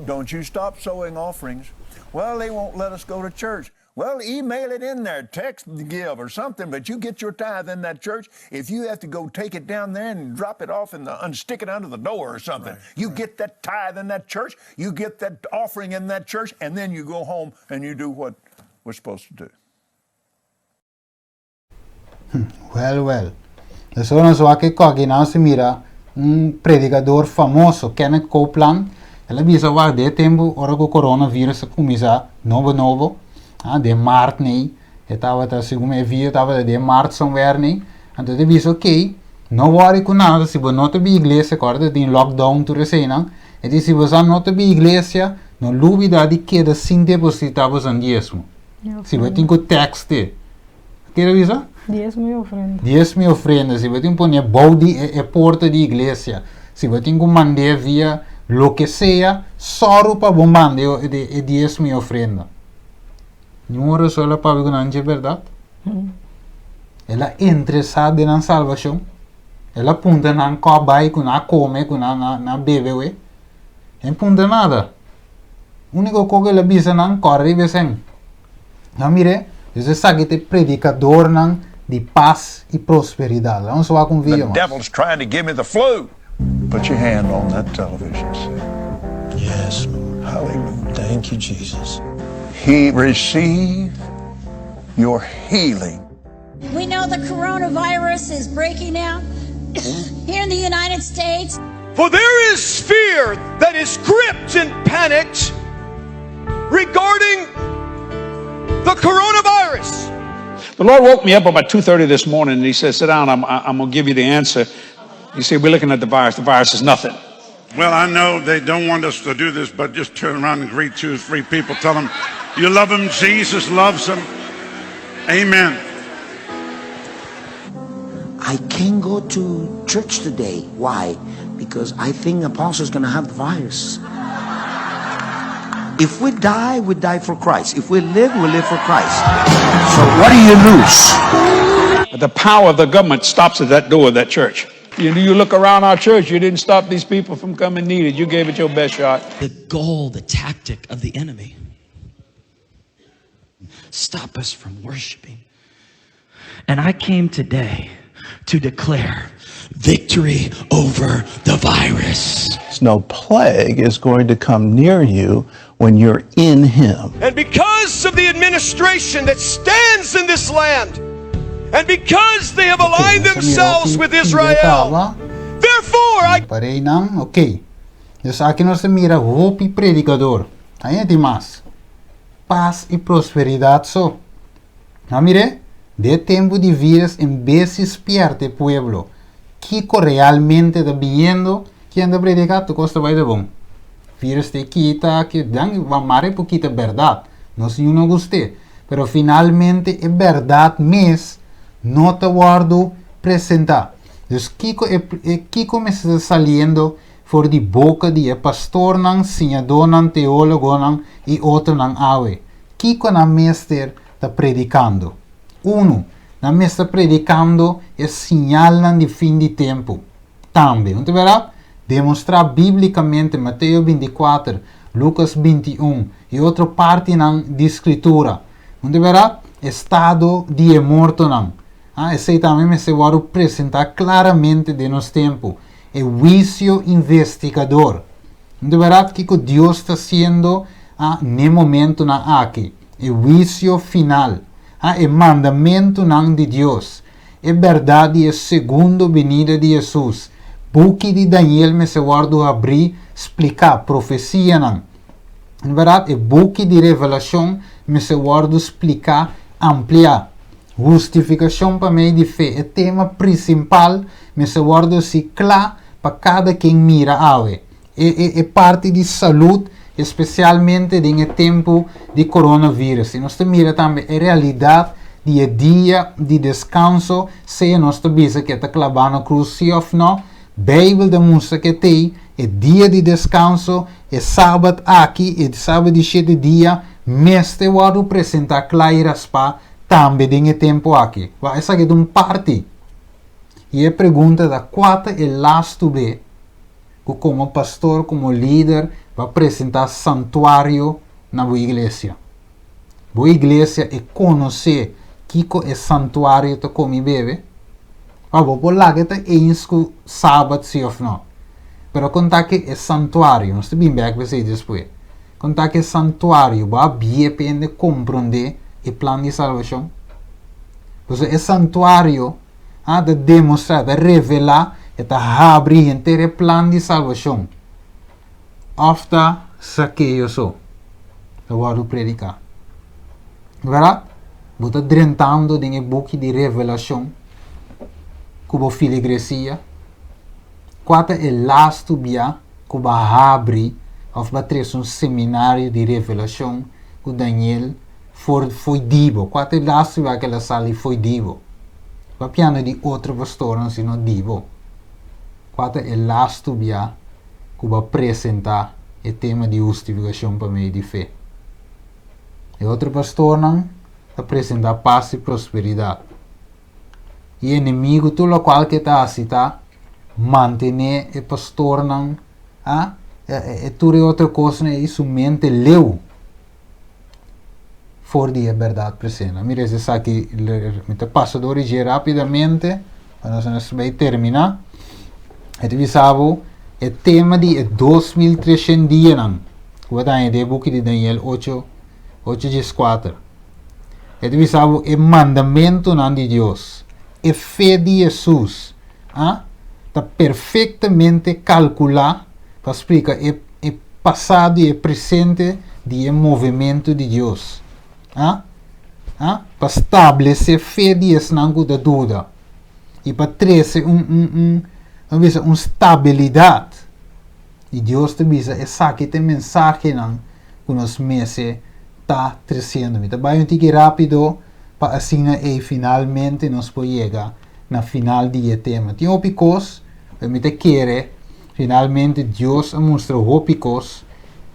Don't you stop sowing offerings. Well, they won't let us go to church. Well, email it in there, text give or something, but you get your tithe in that church. If you have to go take it down there and drop it off and stick it under the door or something, you get that tithe in that church, you get that offering in that church, and then you go home and you do what we're supposed to do. Well. Adesso non so che cosa non si mira un predicador famoso, Kenneth Copeland, e la bisa guarda de tempo ora che coronavirus comincia novo, de maart nee, e tava ta segume via tava de maart somewhere nee, en de bisa ok, no worry con nada, si va not bi iglesia, corda di lockdown tu resena, e di si va not bi iglesia, non lubida di che da sin depositavos an diesmo. Si va tinko texte. Che era bisa? Diezmo e ofrenda. Si vai impone body e porta di iglesia. Si vai mandare via lo che sia, solo para bombande e diezmo e ofrenda. Não é só para ver não é verdade. Ela interessada na salvação. Ela punta na cobai, na come, na bebe. Não punta nada. Único coisa que ela bisa não corre e sen. Não mire, você sabe que predicador não de paz e prosperidade. Vamos falar com The devil's trying to give me the flu. Put your hand on that television set. Yes, Lord. Hallelujah. Thank you, Jesus. He receive your healing. We know the coronavirus is breaking out here in the United States. For there is fear that is gripped and panicked regarding the coronavirus. The Lord woke me up about 2:30 this morning, and he said, sit down, I'm going to give you the answer. He said, we're looking at the virus. The virus is nothing. Well, I know they don't want us to do this, but just turn around and greet 2 or 3 people. Tell them you love them. Jesus loves them. Amen. I can't go to church today. Why? Because I think Apostle's going to have the virus. If we die for Christ. If we live for Christ. So what do you lose? The power of the government stops at that door of that church. You look around our church, you didn't stop these people from coming needed. You gave it your best shot. The goal, the tactic of the enemy. Stop us from worshiping. And I came today to declare victory over the virus. No plague is going to come near you when you're in Him. And because of the administration that stands in this land, and because they have aligned themselves with Israel, therefore I... Parei não? Ok. Dus aqui nós mira hopi predicador. Aí é demais. Paz e prosperidade só. Não mire? De tempo de vírus em vez de espiarte pueblo. Kiko realmente está viendo que anda predicando costa vai de bom. Vírus te quita que dan va mare poquita verdade. Não se não gostei. Pero finalmente é verdade mesmo. Não te guardo apresentar. Dus Kiko me está saliendo por de boca de pastor nan, senador nan, teólogo nan e outro nan awe. Kiko na mester está predicando. Uno, na mester predicando é sinal nan de fim de tempo. Também, não verá? Demonstrar biblicamente Mateus 24, Lucas 21 e outra parte nan de escritura. Não verá? Estado de morto nan. Esse também me se vai apresentar claramente de nosso tempo. É juízo investigador. Não verá que Deus está sendo no momento na aqui. É juízo final. É mandamento nan de Deus. É verdade, é segundo venida de Jesus. Buque de Daniel me se guardo abrir, explicar profecia nan. Não verá? É buque de revelação me se guardo explicar, ampliar. Justificação para mim de fé é tema principal, mas se guarda se claro para cada quem mira ave. É parte de saúde, especialmente em tempo de coronavírus. E nós mira também a realidade die dia de descanso, se nós tabisa que está clavando a cruz, sim ou não, Bíblia demonstra que tem é dia de descanso, é sábado aqui, é sábado de 7 dias, mas te vou apresentar claras para também tem tempo aqui. Essa aqui é uma parte. E a pergunta da qual é last be, que como pastor, como líder, vai apresentar santuário na boa igreja. Boa igreja é conhecer que é santuário que come bebe. Vou lá que está em sábado, sim ou não. Pero contar que é santuário, não estou bem back para você depois. Contar que é santuário, vai bem para compreender o plano de salvação. Então, é santuário, de demonstrar, de revelar, de abrir inteiro o plano de salvação. Ofta, saqueio só. Eu vou predicar. Verdade? Vou estar drentando de book de revelação. Como filho de igreja. Quatro é last bia, que vai abrir, ou vai trazer um seminário de revelação, que Daniel foi divo. Quatro é last bia que ela sali foi divo. Vai piano de outro pastor, não se não divo. Quatro é last bia, que vai apresentar o tema de justificação para meio de fé. E outro pastor não apresenta paz e prosperidade. E inimigo tudo o qual que está a citar, manter o pastor não, tudo outra coisa é isso mente leu. For die verdade presente. Mira, se sabe que me passa do origem rapidamente, para nós vai terminar. E vi sabe o tema de 2300 dias não. O da é book de Daniel 8:4. E vi sabe o mandamento não de Deus. E fé de Jesus, está perfeitamente calculado para explicar o passado e o presente do movimento de Deus. Para estabelecer fé de Jesus não há dúvida. E para trazer uma estabilidade. E Deus te avisa, essa mensagem não, que nos meses está trazendo. Então, vai rápido. Para assim finalmente nós podemos chegar na final do tema. Tem opicos, me quer finalmente Deus mostrou opicos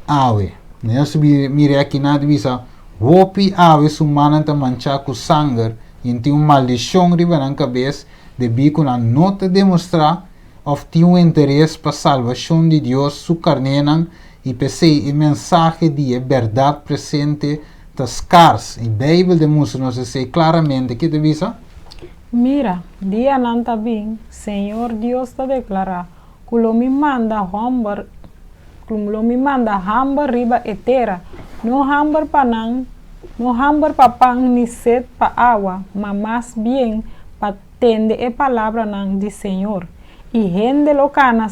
ave. Nós mire aqui na divisa, opi ave humana está manchada com sangue e tem uma maldição riba na cabeça de bico na nota demonstrar of tem interesse para a salvação de Deus su carne e pensei a mensagem de verdade presente das cars, e a Bíblia demonstra nos claramente que divisa. Mira, dia não está bem, Senhor Deus te declara, que lo me manda hambar riba etera, não hambar panang, não hambar pa pang ni sed pa água, mas mais bem pa tende a palavra nang de Senhor. E gente locana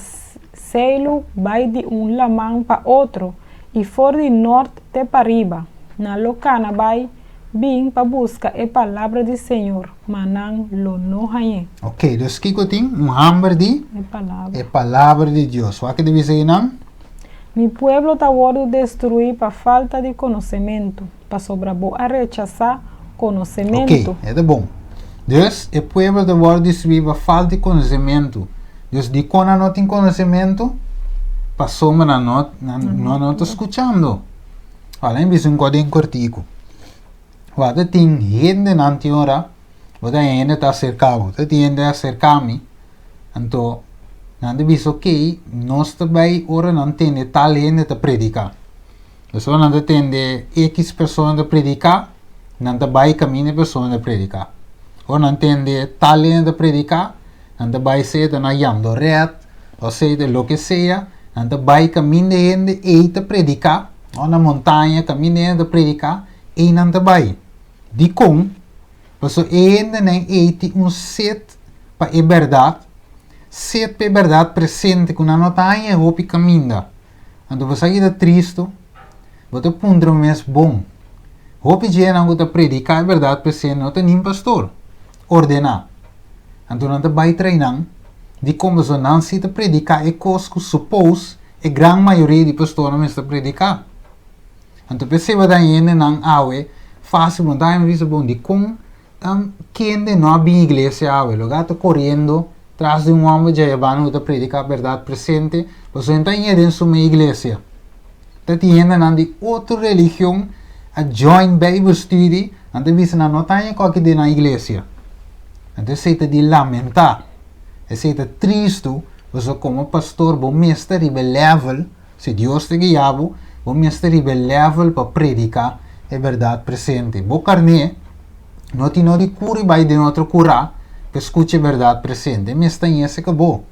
seilo vai de lamang pa outro, e for de norte te para riba. Na locana vai bem para buscar a palavra do Senhor, mas não lo não hay. Ok, então que eu tenho hambre de palavra de Deus. O que deve dizer não? Mi pueblo está siendo destruído por falta de conhecimento, para sobrevoar rechazar conhecimento. Ok, é bom. Deus, o povo está siendo destruído por falta de conhecimento. Deus, de quando não tem conhecimento, passou, mas não está escutando. Olha, me um código cortico. Você tem gente na antiora, você ainda está cercado, você tem ainda cercar-me. Então, não diz ok, nós também ora não tem tal gente para predicar. Você não tem X pessoas para predicar, não vai caminhar pessoas para predicar. Ou não tem tal gente para predicar, não vai ser na yando red, ou seja, lo que seja, não vai caminhar gente e para predicar. Ou na montanha, caminhando a predicar, e não vai. De como, você ainda não tem set para a verdade, set para a verdade presente, que não tem o que caminha. Então você está triste, você pondra um mês bom. O que já não está predicar a verdade presente, não tem nenhum pastor. Ordenar. Então não vai treinar, de como você não se predicar, é coisa que supôs, a grande maioria de pastores não está predicar. Então, perceba daí não awe fácil não dá uma visão bom de como quem de não abrir igreja ave, lo gato correndo tras de um homem já van a predicar a verdade presente, pues então em sua igreja. Tá tiendo na de outra religião a join Bible study, ante visa na notanha qualquer de na igreja. Ante seita de lamentar, seita triste, você como pastor, bom mestre ribe level, se Deus te guiabo, bom mestre ribe level para predicar a verdade presente. Bo carne, não te não de cura vai de outro curar, para escutar a verdade presente. Mestre em esse acabou.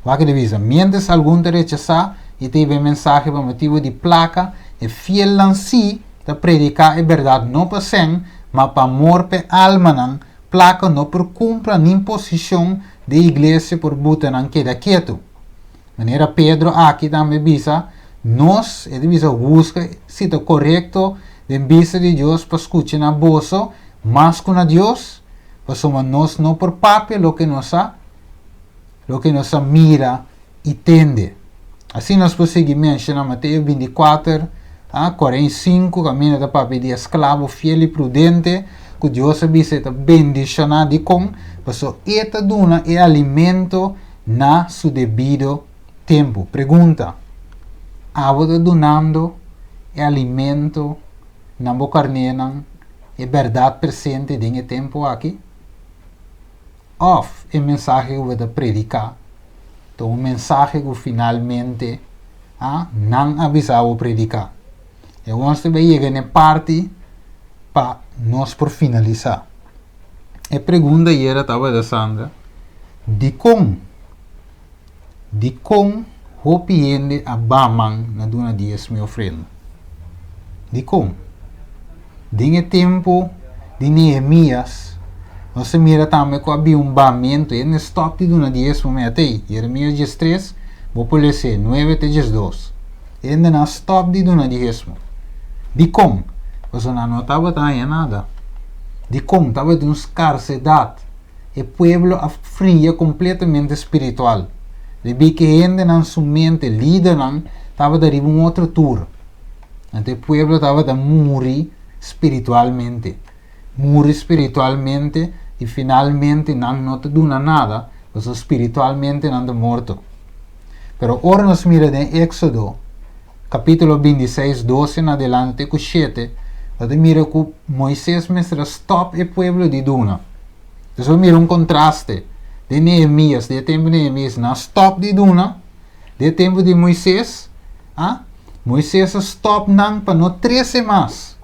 Vai que divisa, mientras algum te rechazar e teve mensagem para motivo de placa, é fiel lanci de predicar a verdade não para sem, mas para amor para alma não, placa não por cumpra nem posição de igreja por buta não queda quieto. Maneira Pedro aqui também visa, nós é divisa busca se está correto de vista de Deus para escutar na bolsa, mas com a Deus, para somos nós não por papel lo que nos mira e tende. Assim nós podemos mencionar Mateus 24, 45, caminho da papel de escravo fiel e prudente, que Deus visita bendicionar de com, para eta duna e alimento na su devido tempo. Pergunta, você donando e alimento na boca carne e verdade presente em tempo aqui? Ou é mensagem que você predicar? Então, mensagem que finalmente não avisava predicar. E vamos chegar na parte para nós por finalizar. A pergunta era estava da Sandra, de como o piende a Baman na duna dias meu ofrenda? De como? Em tempo de Neemias, nós mira também que havia bamento e no stop de duna dias momento aí, Jeremias 13, vou poder ser 9 até 12. E na stop de duna dias. De como? Você não estava nada. De como estava de uma escassidade. O povo fria completamente espiritual. De que gente na sua mente, líder, estava de um outro tour. Então o povo estava de morrer espiritualmente. Morrer espiritualmente e finalmente não te duna nada, porque espiritualmente não está morto. Pero ora nós mira em Éxodo, capítulo 26, 12 em adelante, com 7, você mira que Moisés mestra stop o povo de duna. Então mira contraste de Neemias, de tempo de Neemias, na stop de duna, de tempo de Moisés, Moisés stop não para não 13 mais.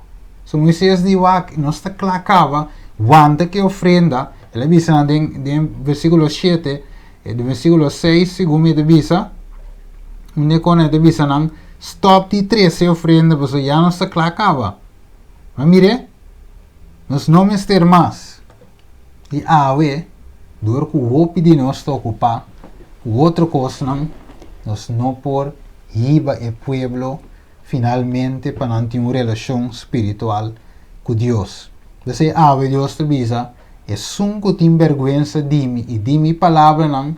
So Moisés diz que não está clacava, quanto que ofrenda, ele avisa em versículo 7, de versículo 6, segundo ele avisa, onde quando ele avisa não, stop de 13 ofrenda, porque já não está clacava. Mas mire, nós não mister mais. E dor que o roupa de nós está ocupar, outra coisa não, nós não por riba e pueblo finalmente para não ter uma relação espiritual com Deus. Você Deus te avisa, é sunco tem vergonha de mim e de minha palavra não,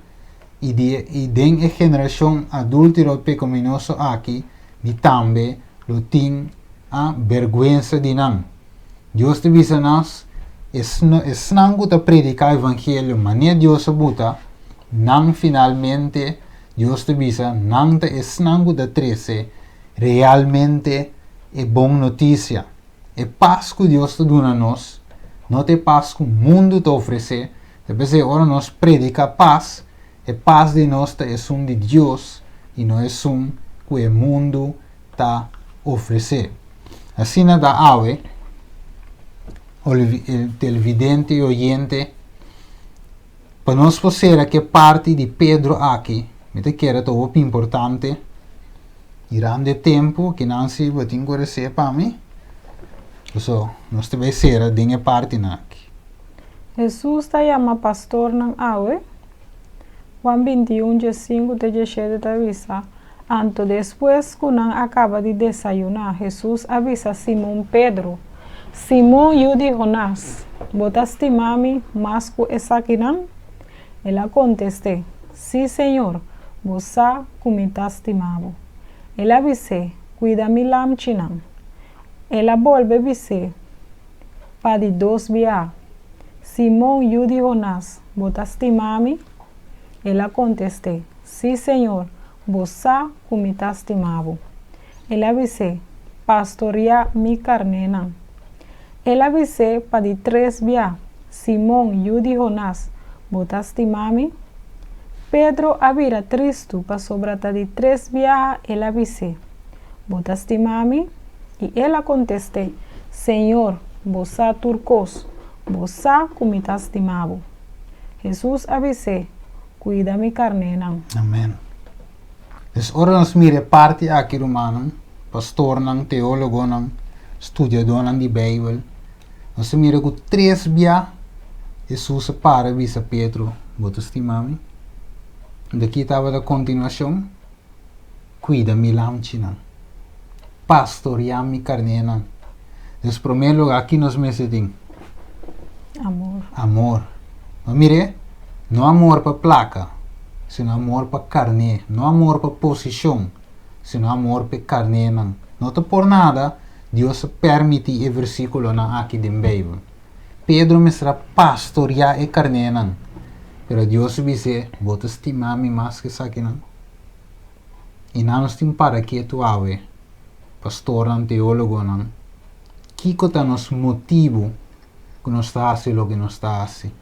e de a geração adúltero pecaminoso aqui, e também lo tem a vergonha de não. Deus te avisa nós, é não que predicar o evangelho, mas nem Deus abuta, não finalmente Deus te avisa, não te é não que 13, realmente é boa notícia. É paz que Deus te dá a nós, não é paz que o mundo te oferece. Depois de agora nós predica paz, a paz de nós é um de Deus e não é um que o mundo está oferecendo. Assim da ave, o televidente e oyente, para nós fazer que parte de Pedro aqui, me te quero todo importante, irá de tempo que não se vai ter que para mim. So, nós temos que ser de parte aqui. Jesus está chamando pastor não awe. Juan 21, 5 te 17 te avisa. Anto depois que não acaba de desayunar, Jesus avisa Simão Pedro. Simão eu de Jonás, botaste mami mas que essa aqui não? Ela contestou, sim senhor, você comentaste mavo. Ela disse, cuida mi lamchinam. Ela volve a dizer, para de 2 via. Simão yu de Jonás, botaste mami? Ela contestou, sim, Senhor, você comitaste mavo. Ela disse, pastoreia mi carnena. Ela disse para de 3 via. Simão yu de Jonás, botaste mami? Pedro avira tristo para sobrata de 3 via. Ela disse, botaste mami? E ela contestou, Senhor, você turcos, você comitaste mavo. Jesus disse, cuida mi carnena. Amém. Dus ora nós mire parte aqui romano, pastor nang, teólogo nang, estudador nang di Bijbel. Nós mire com 3 via. Jesus para visa Pedro, botaste mami? Daqui estava a continuação, cuida mi lamchina, pastoreia mi carnena. Dus primeiro lugar aqui nós mesetim Amor. amor. Mas mire, não amor para placa, sino amor para carne, não amor para posição, sino amor para carne. Não te por nada, Deus permite o versículo na aqui de Bíblia. Pedro me será pastorear e carne. Pero Deus dice, vos estimami mais que isso aqui não. E não nos tem para que tu ave, pastor não, teólogo não. Que está nos motivo que nós está fazendo o que nós está fazendo.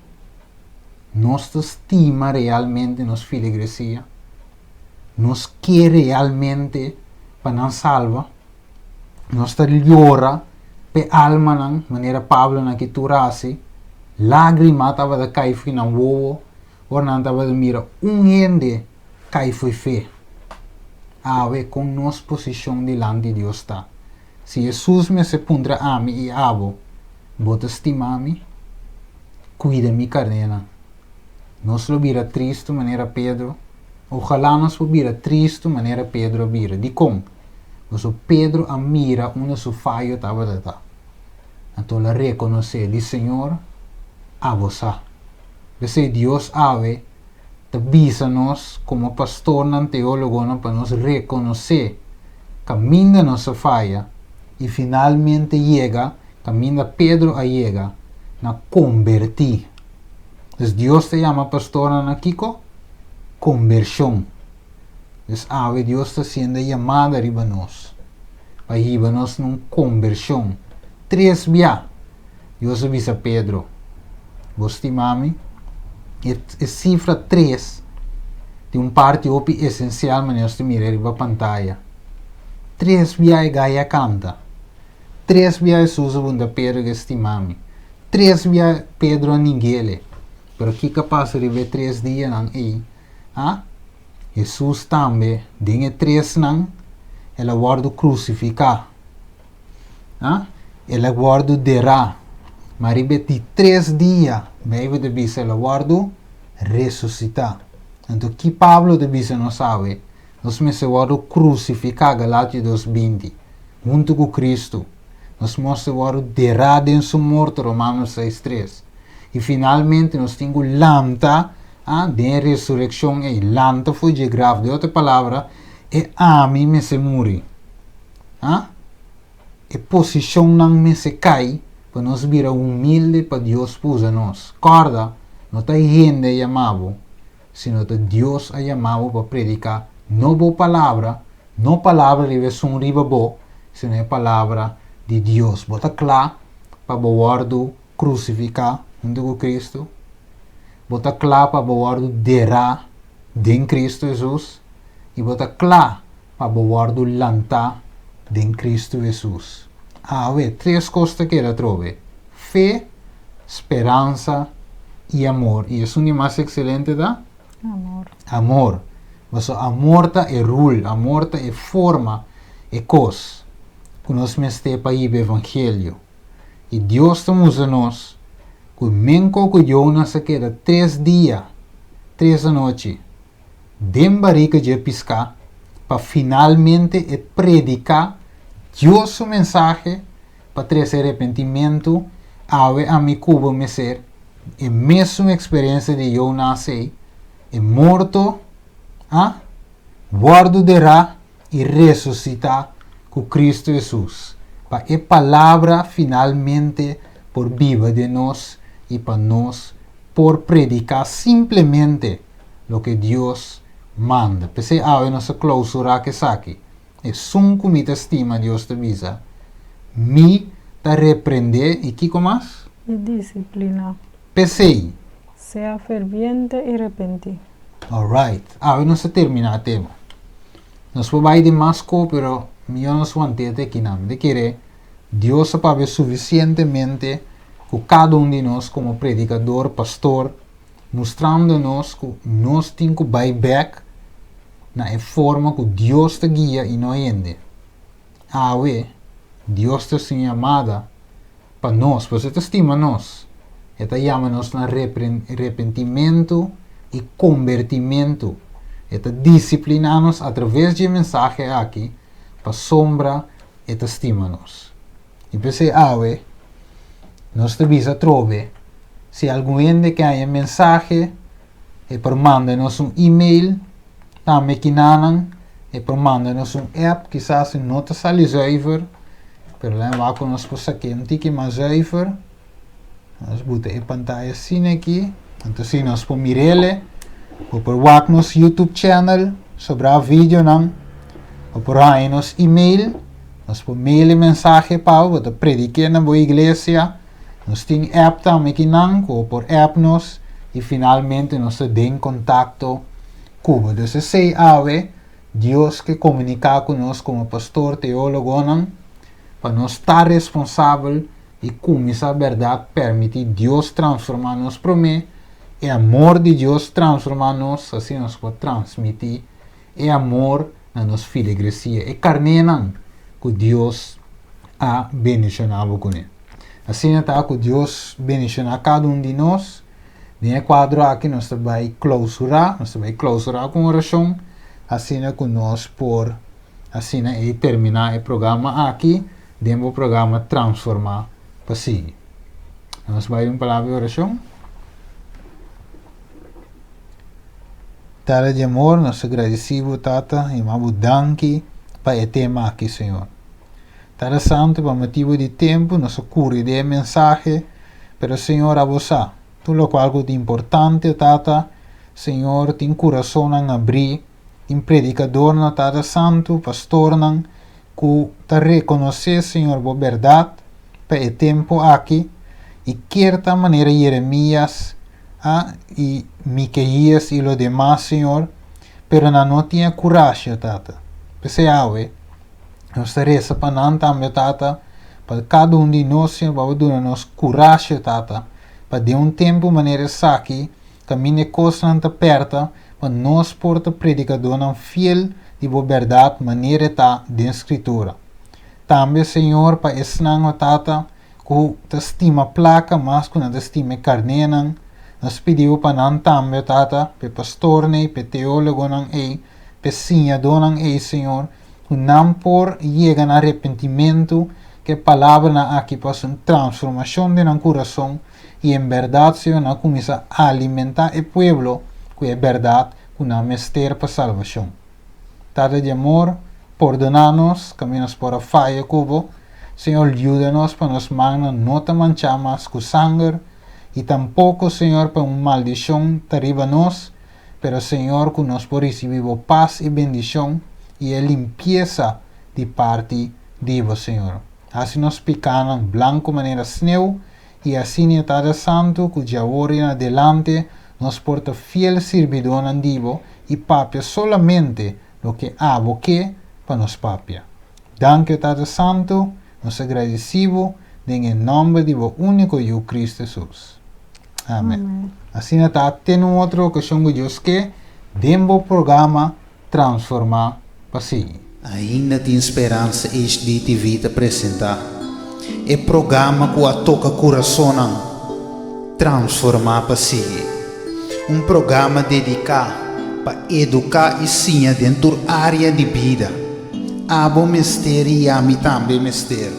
Nós estima realmente nos filhos de igreja. Nós quer realmente para não salva. Nós llora pe alma não, maneira Pablo na que tu raci. Lágrima estava de cair fui na wowo. Ora estava de mira gente cai foi fé. Ave com nossa posição diante de Deus está. Se Jesus me se pondrá a mim e abo, bota estimar-me, cuida mi carnena. Nós lo vira triste maneira Pedro. Ojalá nós lo vira triste maneira Pedro vira. De como? Mas o Pedro a mira onde seu falho estava de tá. Então la reconhecer de Senhor a você. Desse Deus ave te visa-nos como pastor não teólogo não para nos reconhecer caminho da nossa falha e finalmente chega, caminho da Pedro a chega, na convertir. Então Deus te chama pastor na Kiko, conversão. Então ave Deus está sendo chamada riba nós. Para riba nós numa conversão. 3 via. Deus avisa Pedro. Você mami? E cifra 3 de parte essencial, mas nós temos que ver a pantalla. 3 via Gaia canta. 3 via Jesus bunda Pedro que estimami. 3 via Pedro a ninguém. Pero que capaz de ver 3 dias não aí? Jesus também, dengue 3 não, ela guarda crucificar. Ela guarda derá. Mas repeti 3 dias, bem de bisa ela guarda ressuscitar. Então que Pablo de bisa não sabe, nós me se guarda crucificar, Galátias 2:20, junto com Cristo. Nós se guarda derá em sua morte, Romanos 6:3. E finalmente nós temos lanta, de ressurreição, e lanta foi de grave, de outra palavra, e a mim me se morre. E posição não me se cai, para nós vir humilde para Deus pusa nós. Corda, não está gente chamado, sino que Deus a chamado para predicar não boa palavra, não palavra de versão riba boa, sino a palavra de Deus. Bota claro para guardar crucificar junto com Cristo. Bota claro para guardar derá em Cristo Jesus. E bota claro para guardar lantar em Cristo Jesus. Ver 3 coisas que ela trove: fé, esperança e amor. E isso é o mais excelente da? Amor. Amor. Mas amor é rule, amor é forma, é coisa que nós mestemos para ir para o Evangelho. E Deus está usando nós, que menco que Jonas se queda 3 dias, 3 da noite, dentro da barriga de pescar, para finalmente predicar Deus su mensagem para trazer arrependimento a mi cubo me ser a mesma experiência de eu nascer e morto guardo derá e ressuscitar com Cristo Jesus para a palavra finalmente por viva de nós y para nós por predicar simplemente lo que Dios manda. Pese a nossa clausura que saque. Es un comité estima Dios te visa. Mi te reprende y ¿qué más? Y disciplina. Pese. Sea ferviente y repentí. Alright. No se termina el tema. Nos va de más co, pero yo no soy de que no. De que Dios para ver suficientemente con cada uno de nosotros como predicador, pastor, mostrándonos que nos tenemos que buyback na forma que Dios te guía y no ende. Dios te sin llamada para nos, pues te estima nos. Esta llama nos na arrepentimiento y convertimiento. Esta disciplinanos a través de mensaje aquí para sombra e estima nos. Y pensé, nos te visa trove. Si alguien de que haya mensaje, por mándanos un email, también kinanan, por mándanos un app, quizás no te sale zuiver, pero la va con nos pues aquí un tiki más zuiver. Nos boete en pantalla zien aquí, entonces si nos por mirele, o por waknos YouTube channel, sobre el video nan, o por ahí nos email, nos por mail mensaje para o te predique na boa iglesia. Nos tem app também que não, ou por app nos, e finalmente nos tem contato com. Então, se Deus que comunica conosco como pastor, teólogo, não, para nós estar responsável e como essa verdade permite Deus transformar-nos para mim, e amor de Deus transformar-nos, assim nós podemos transmitir, e amor na nossa filigresia, e carne não, que Deus ha bendicionado com ele. Assim está que Deus bendicionar cada um de nós. Nesse quadro aqui nós vai clausurar com oração. Assim é que nós por assim é terminar o programa aqui, dentro do programa transformar para seguir. Nós vai uma palavra de oração. Tata de amor, nós agradecemos Tata e mabu danki para o tema aqui, Senhor. Tata Santo, para motivo de tempo, nos ocurre de mensaje, pero Senhor, a você, tudo o qual é importante, Tata, Senhor, tem coração a abrir, tem predicador na Tata Santo, pastor não, que te reconhecer, Senhor, a verdade, para o tempo aqui, e certa maneira Jeremias, e Miqueias e os demais, Senhor, pero não tinha coragem, Tata. Pensei, nós reza para nós também, Tata, para cada um de nós, Senhor, para dar-nos coragem, Tata, para de tempo maneira saque, caminhe coisas não te perto, para nós porta predicador não fiel de boa verdade, maneira tá de escritura. Também, Senhor, para ensinar, Tata, que te estima placa, mas que não te estima carne, não. Nós pedimos para nós também, Tata, para pastor, para teólogo, não, para senhador, não, Senhor, não por llegar a arrepentimiento, que a palavra aqui passa uma transformação de nosso coração e em verdade, Senhor, não começa a alimentar o povo, que é verdade, que não mestre para salvação. Tata de amor, perdona-nos, caminhos para a falha, cubo, Senhor, ajuda-nos para nos manos não te manchar mais com sangue, e tampouco, Senhor, para uma maldição arriba-nos, pero, Senhor, que nós por receber paz e bendição, e a limpeza de parte de Deus, Senhor. Assim nós picamos branco maneira sneu, e assim Tata Santo, que de agora em adelante nos porta fiel servidor a Deus e papia solamente o que há que para nos papia. Danke, Tata Santo, nos agradecemos em nome de o único eu Cristo Jesus. Amém. Assim está tendo outra ocasião com Deus que dentro do programa transformar. Ainda tem esperança HD TV te apresentar. É programa que a toca coração transformar para seguir. Programa dedicado para educar e ensinar dentro da área de vida. Abo mistério e a mim também mistério.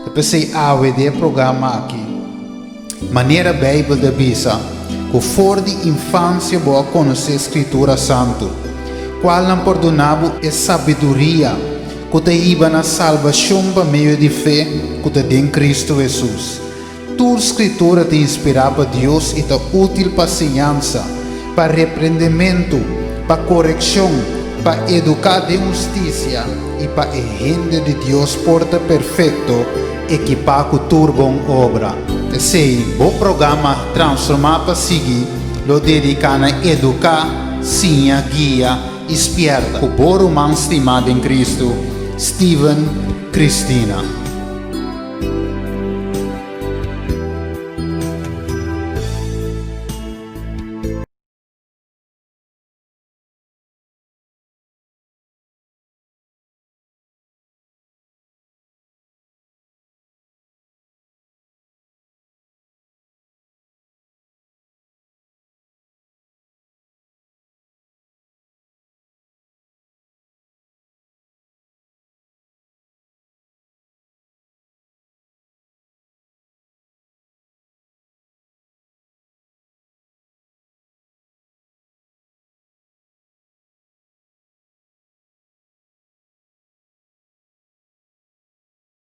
Eu pensei de programa aqui. Maneira Bíblia da Bisa, que for de infância boa conhecer a Escritura Santo. Qual não perdonava é sabedoria que te iba na salvação por meio de fé que te tem em Cristo Jesus. toda escritura te inspira para Deus e é útil para ensinança, para repreendimento, para correção, para educar de justiça e para a gente de Deus porta perfeito, equipar com toda boa obra. Esse bom programa transformar para seguir, lo dedica a educar, ensina, guia, esperta. O bom romance estimado em Cristo, Steven Cristina.